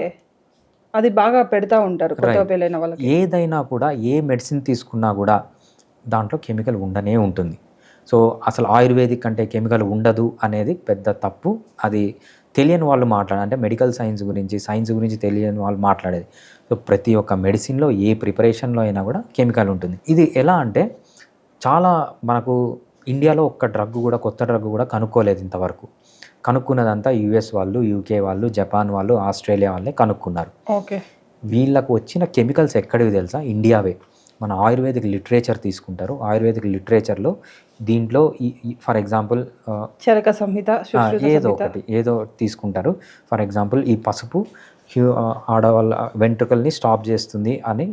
అది బాగా పెడతా ఉంటారు కొత్త పెళ్ళైన వాళ్ళకి. ఏదైనా కూడా ఏ మెడిసిన్ తీసుకున్నా కూడా దాంట్లో కెమికల్ ఉండనే ఉంటుంది. సో అసలు ఆయుర్వేదిక్ అంటే కెమికల్ ఉండదు అనేది పెద్ద తప్పు. అది తెలియని వాళ్ళు అంటే మెడికల్ సైన్స్ గురించి తెలియని వాళ్ళు మాట్లాడేది. సో ప్రతి ఒక్క మెడిసిన్లో ఏ ప్రిపరేషన్లో అయినా కూడా కెమికల్ ఉంటుంది. ఇది ఎలా అంటే చాలా మనకు ఇండియాలో కొత్త డ్రగ్ కూడా కనుక్కోలేదు ఇంతవరకు. కనుక్కున్నదంతా యుఎస్ వాళ్ళు, యూకే వాళ్ళు, జపాన్ వాళ్ళు, ఆస్ట్రేలియా వాళ్ళే కనుక్కున్నారు. ఓకే. వీళ్ళకు వచ్చిన కెమికల్స్ ఎక్కడివి తెలుసా? ఇండియావే. మన ఆయుర్వేదిక్ లిటరేచర్ తీసుకుంటారు, ఆయుర్వేదిక్ లిటరేచర్లో దీంట్లో ఫర్ ఎగ్జాంపుల్ చరక సంహిత ఏదో తీసుకుంటారు. ఫర్ ఎగ్జాంపుల్ ఈ పసుపు ఆడవాళ్ళ వెంట్రుకల్ని స్టాప్ చేస్తుంది అని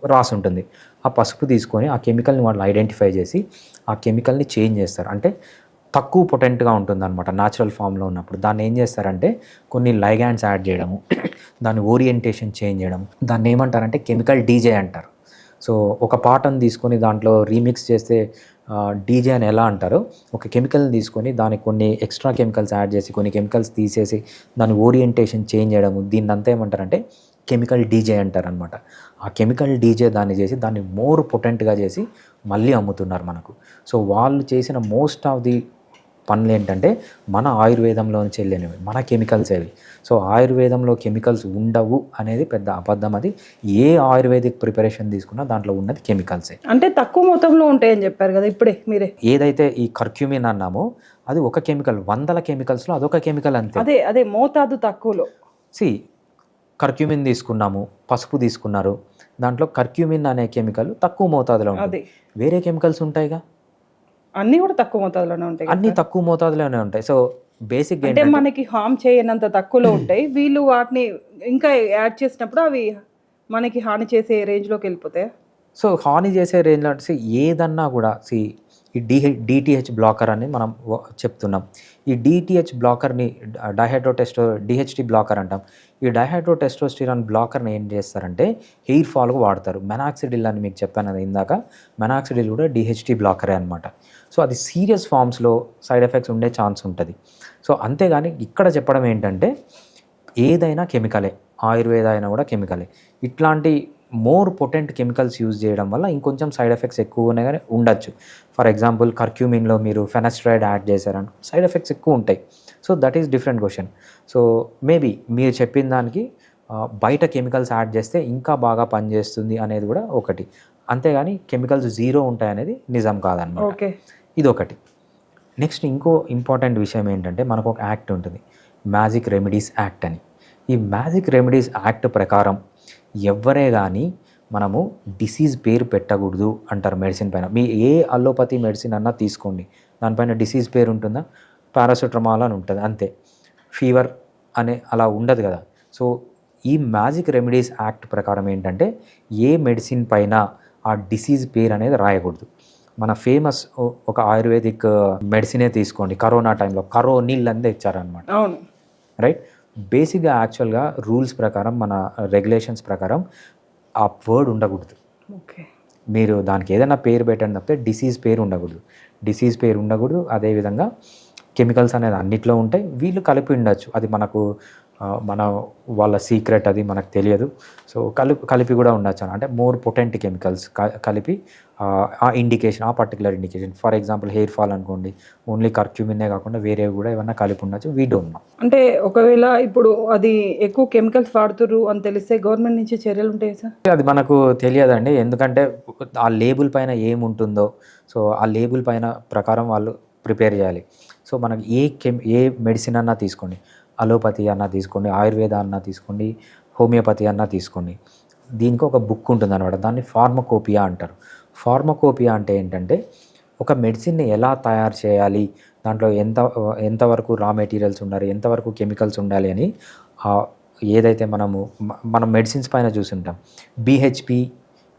రాసి ఉంటుంది. ఆ పసుపు తీసుకొని ఆ కెమికల్ని వాళ్ళు ఐడెంటిఫై చేసి ఆ కెమికల్ని చేంజ్ చేస్తారు. అంటే తక్కువ పొటెంట్గా ఉంటుందన్నమాట న్యాచురల్ ఫామ్లో ఉన్నప్పుడు. దాన్ని ఏం చేస్తారంటే కొన్ని లైగాండ్స్ యాడ్ చేయడము, దాని ఓరియంటేషన్ చేంజ్ చేయడం, దాన్ని ఏమంటారంటే కెమికల్ డీజే అంటారు. సో ఒక పాటను తీసుకొని దాంట్లో రీమిక్స్ చేస్తే డీజే అని ఎలా అంటారో, ఒక కెమికల్ని తీసుకొని దానికి కొన్ని ఎక్స్ట్రా కెమికల్స్ యాడ్ చేసి కొన్ని కెమికల్స్ తీసేసి దాని ఓరియంటేషన్ చేంజ్ చేయడము, దీన్ని అంతా ఏమంటారంటే కెమికల్ డీజే అంటారనమాట. ఆ కెమికల్ డీజే దాన్ని చేసి దాన్ని మోర్ పొటెంట్గా చేసి మళ్ళీ అమ్ముతున్నారు మనకు. సో వాళ్ళు చేసిన మోస్ట్ ఆఫ్ ది పనులు ఏంటంటే మన ఆయుర్వేదంలో నుంచి వెళ్ళినవి, మన కెమికల్స్ అవి. సో ఆయుర్వేదంలో కెమికల్స్ ఉండవు అనేది పెద్ద అబద్ధం. అది ఏ ఆయుర్వేదిక్ ప్రిపరేషన్ తీసుకున్నా దాంట్లో ఉన్నది కెమికల్సే. అంటే తక్కువ మొత్తంలో ఉంటాయని చెప్పారు కదా ఇప్పుడే మీరే. ఏదైతే ఈ కర్క్యూమిన్ అన్నామో అది ఒక కెమికల్, 100 కెమికల్స్లో అదొక కెమికల్ అంతే. అదే మోతాదు తక్కువలో. కర్క్యూమిన్ తీసుకున్నాము, పసుపు తీసుకున్నారు, దాంట్లో కర్క్యూమిన్ అనే కెమికల్ తక్కువ మోతాదులో ఉంటుంది. వేరే కెమికల్స్ ఉంటాయిగా, అన్నీ కూడా తక్కువ మోతాదులోనే ఉంటాయి. అన్నీ తక్కువ మోతాదులోనే ఉంటాయి. సో బేసిక్ అంటే మనకి హామ్ చేయనంత తక్కువలో ఉంటాయి, వీళ్ళు వాటిని ఇంకా యాడ్ చేసినప్పుడు అవి మనకి హాని చేసే రేంజ్లోకి వెళ్ళిపోతాయి. సో హాని చేసే రేంజ్లో అంటే ఏదన్నా కూడా ఈ డిటిహెచ్ బ్లాకర్ అని మనం చెప్తున్నాం. ఈ డిటిహెచ్ బ్లాకర్ని డిహెచ్టి బ్లాకర్ అంటాం. ఈ డైహైడ్రోటెస్టోస్టిరాన్ బ్లాకర్ని ఏం చేస్తారంటే హెయిర్ ఫాల్గా వాడతారు. మెనాక్సిడిల్ అని మీకు చెప్పాను కదా ఇందాక, మెనాక్సిడిల్ కూడా డిహెచ్టి బ్లాకరే అనమాట. సో అది సీరియస్ ఫామ్స్లో సైడ్ ఎఫెక్ట్స్ ఉండే ఛాన్స్ ఉంటుంది. సో అంతేగాని ఇక్కడ చెప్పడం ఏంటంటే ఏదైనా కెమికలే, ఆయుర్వేద అయినా కూడా కెమికలే. ఇట్లాంటి మోర్ పొటెంట్ కెమికల్స్ యూజ్ చేయడం వల్ల ఇంకొంచెం సైడ్ ఎఫెక్ట్స్ ఎక్కువనే ఉండొచ్చు. ఫర్ ఎగ్జాంపుల్ కర్క్యూమిన్లో మీరు ఫెనస్ట్రైడ్ యాడ్ చేశారని సైడ్ ఎఫెక్ట్స్ ఎక్కువ ఉంటాయి. So that is different question. So maybe మీరు చెప్పిన దానికి బయట కెమికల్స్ యాడ్ చేస్తే ఇంకా బాగా పనిచేస్తుంది అనేది కూడా ఒకటి. అంతేగాని కెమికల్స్ జీరో ఉంటాయి అనేది నిజం కాదన్నమాట. ఇదొకటి. నెక్స్ట్ ఇంకో ఇంపార్టెంట్ విషయం ఏంటంటే మనకు ఒక యాక్ట్ ఉంటుంది, మ్యాజిక్ రెమెడీస్ యాక్ట్ అని. ఈ మ్యాజిక్ రెమెడీస్ యాక్ట్ ప్రకారం ఎవరే కానీ మనము డిసీజ్ పేరు పెట్టకూడదు అంటారు మెడిసిన్ పైన. మీ ఏ అల్లోపతి మెడిసిన్ అన్నా తీసుకోండి, దానిపైన డిసీజ్ పేరు ఉంటుందా? పారాసిటమాల్ అని ఉంటుంది అంతే, ఫీవర్ అనే అలా ఉండదు కదా. సో ఈ మ్యాజిక్ రెమెడీస్ యాక్ట్ ప్రకారం ఏంటంటే ఏ మెడిసిన్ పైన ఆ డిసీజ్ పేరు అనేది రాయకూడదు. మన ఫేమస్ ఒక ఆయుర్వేదిక్ మెడిసినే తీసుకోండి, కరోనా టైంలో కరోనిల్ అని తెచ్చారనమాట. అవును, రైట్. బేసిక్గా యాక్చువల్గా రూల్స్ ప్రకారం మన రెగ్యులేషన్స్ ప్రకారం ఆ వర్డ్ ఉండకూడదు. మీరు దానికి ఏదైనా పేరు పెట్టండి తప్పితే డిసీజ్ పేరు ఉండకూడదు. అదేవిధంగా కెమికల్స్ అనేది అన్నిట్లో ఉంటాయి, వీళ్ళు కలిపి ఉండొచ్చు, అది మనకు మన వాళ్ళ సీక్రెట్, అది మనకు తెలియదు. సో కలిపి కూడా ఉండొచ్చు, అంటే మోర్ పొటెంట్ కెమికల్స్ కలిపి ఆ ఇండికేషన్, ఆ particular indication. For example hair fall అనుకోండి, ఓన్లీ కర్క్యూమిన్నే కాకుండా వేరేవి కూడా ఏమన్నా కలిపి ఉండొచ్చు, వీ డోంట్ నో. అంటే ఒకవేళ ఇప్పుడు అది ఎక్కువ కెమికల్స్ వాడుతుర్రు అని తెలిస్తే గవర్నమెంట్ నుంచి చర్యలు ఉంటాయి సార్? అది మనకు తెలియదండి, ఎందుకంటే ఆ లేబుల్ పైన ఏముంటుందో, సో ఆ లేబుల్ పైన ప్రకారం వాళ్ళు ప్రిపేర్ చేయాలి. సో మనకి ఏ మెడిసిన్ అన్నా తీసుకోండి, అలోపతి అన్నా తీసుకోండి, ఆయుర్వేద అన్నా తీసుకోండి, హోమియోపతి అన్నా తీసుకోండి, దీనికి ఒక బుక్ ఉంటుంది అనమాట, దాన్ని ఫార్మకోపియా అంటారు. ఫార్మకోపియా అంటే ఏంటంటే ఒక మెడిసిన్ని ఎలా తయారు చేయాలి, దాంట్లో ఎంతవరకు రా మెటీరియల్స్ ఉండాలి, ఎంతవరకు కెమికల్స్ ఉండాలి అని ఏదైతే మనం మెడిసిన్స్ పైన చూసుంటాం బిహెచ్పి,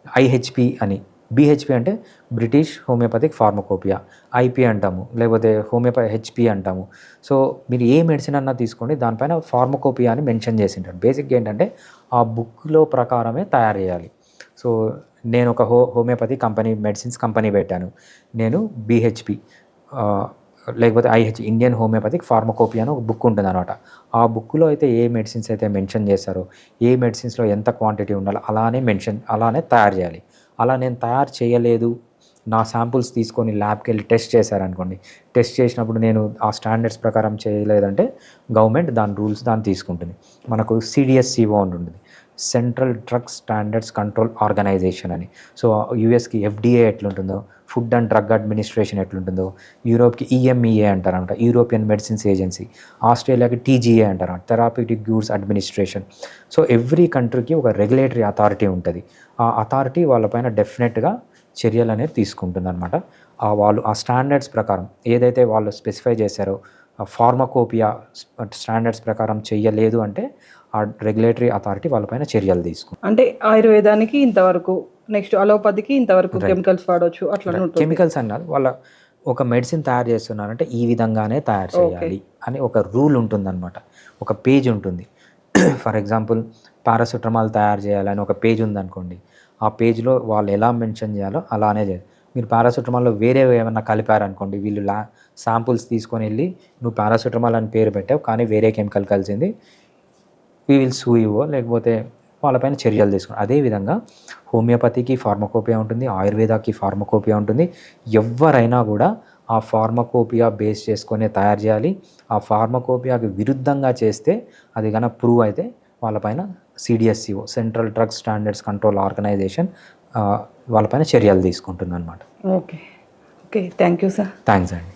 ఐహెచ్పి అని. బిహెచ్పి అంటే బ్రిటిష్ హోమియోపతిక్ ఫార్మకోపియా, ఐపి అంటాము, లేకపోతే హెచ్పి అంటాము. సో మీరు ఏ మెడిసిన్ అన్నా తీసుకోండి, దానిపైన ఫార్మకోపియా అని మెన్షన్ చేసి ఉంటారు. బేసిక్గా ఏంటంటే ఆ బుక్లో ప్రకారమే తయారు చేయాలి. సో నేను ఒక హోమియోపతి కంపెనీ, మెడిసిన్స్ కంపెనీ పెట్టాను. నేను బిహెచ్పి లేకపోతే ఇండియన్ హోమియోపతిక్ ఫార్మకోపియా అని ఒక బుక్ ఉంటుంది అనమాట. ఆ బుక్లో అయితే ఏ మెడిసిన్స్ అయితే మెన్షన్ చేస్తారో, ఏ మెడిసిన్స్లో ఎంత క్వాంటిటీ ఉండాలో అలానే తయారు చేయాలి. అలా నేను తయారు చేయలేదు, నా శాంపుల్స్ తీసుకొని ల్యాబ్కి వెళ్ళి టెస్ట్ చేశారనుకోండి, టెస్ట్ చేసినప్పుడు నేను ఆ స్టాండర్డ్స్ ప్రకారం చేయలేదంటే గవర్నమెంట్ దాని రూల్స్ తీసుకుంటుంది. మనకు సిడిఎస్సిఓ ఉంటుంది, central drug standards control organisation అని. సో యూఎస్కి ఎఫ్డిఏ ఎట్లుంటుందో, ఫుడ్ అండ్ డ్రగ్ అడ్మినిస్ట్రేషన్ ఎట్లుంటుందో, యూరోప్కి ఈఎంఈఏ అంటారంట, యూరోపియన్ మెడిసిన్స్ ఏజెన్సీ, ఆస్ట్రేలియాకి టీజీఏ అంటారంట, therapeutic goods administration. So every కంట్రీకి ఒక రెగ్యులేటరీ అథారిటీ ఉంటుంది. ఆ అథారిటీ వాళ్ళపైన డెఫినెట్గా చర్యలు అనేది తీసుకుంటుంది అనమాట. వాళ్ళు ఆ స్టాండర్డ్స్ ప్రకారం ఏదైతే వాళ్ళు స్పెసిఫై చేశారో, ఫార్మకోపియా స్టాండర్డ్స్ ప్రకారం చెయ్యలేదు అంటే ఆ రెగ్యులేటరీ అథారిటీ వాళ్ళపైన చర్యలు తీసుకుంటుంది. అంటే ఆయుర్వేదానికి ఇంతవరకు, నెక్స్ట్ అలోపతికి ఇంతవరకు కెమికల్స్ వాడవచ్చు అట్లా ఉంటుంది. కెమికల్స్ అన్నారు వాళ్ళ ఒక మెడిసిన్ తయారు చేస్తున్నారంటే ఈ విధంగానే తయారు చేయాలి అని ఒక రూల్ ఉంటుందన్నమాట. ఒక పేజ్ ఉంటుంది. ఫర్ ఎగ్జాంపుల్ పారాసిటమాల్ తయారు చేయాలని ఒక పేజ్ ఉందనుకోండి, ఆ పేజ్లో వాళ్ళు ఎలా మెన్షన్ చేయాలో అలానే చేయాలి. మీరు పారాసిటమాల్లో వేరే ఏమన్నా కలిపారనుకోండి, వీళ్ళు శాంపుల్స్ తీసుకొని వెళ్ళి నువ్వు పారాసిటమాల్ అని పేరు పెట్టావు కానీ వేరే కెమికల్ కలిసింది, వీ విల్ సూ యూ, లేకపోతే వాళ్ళపైన చర్యలు తీసుకుని. అదేవిధంగా హోమియోపతికి ఫార్మకోపియా ఉంటుంది, ఆయుర్వేదాకి ఫార్మకోపియా ఉంటుంది. ఎవరైనా కూడా ఆ ఫార్మకోపియా బేస్ చేసుకొని తయారు చేయాలి. ఆ ఫార్మకోపియాకి విరుద్ధంగా చేస్తే అది కనుక ప్రూవ్ అయితే వాళ్ళపైన CDSCO, central drug standards control organisation, వాళ్ళపైన చర్యలు తీసుకుంటుంది అనమాట. Okay, thank you sir. Thanks అండి.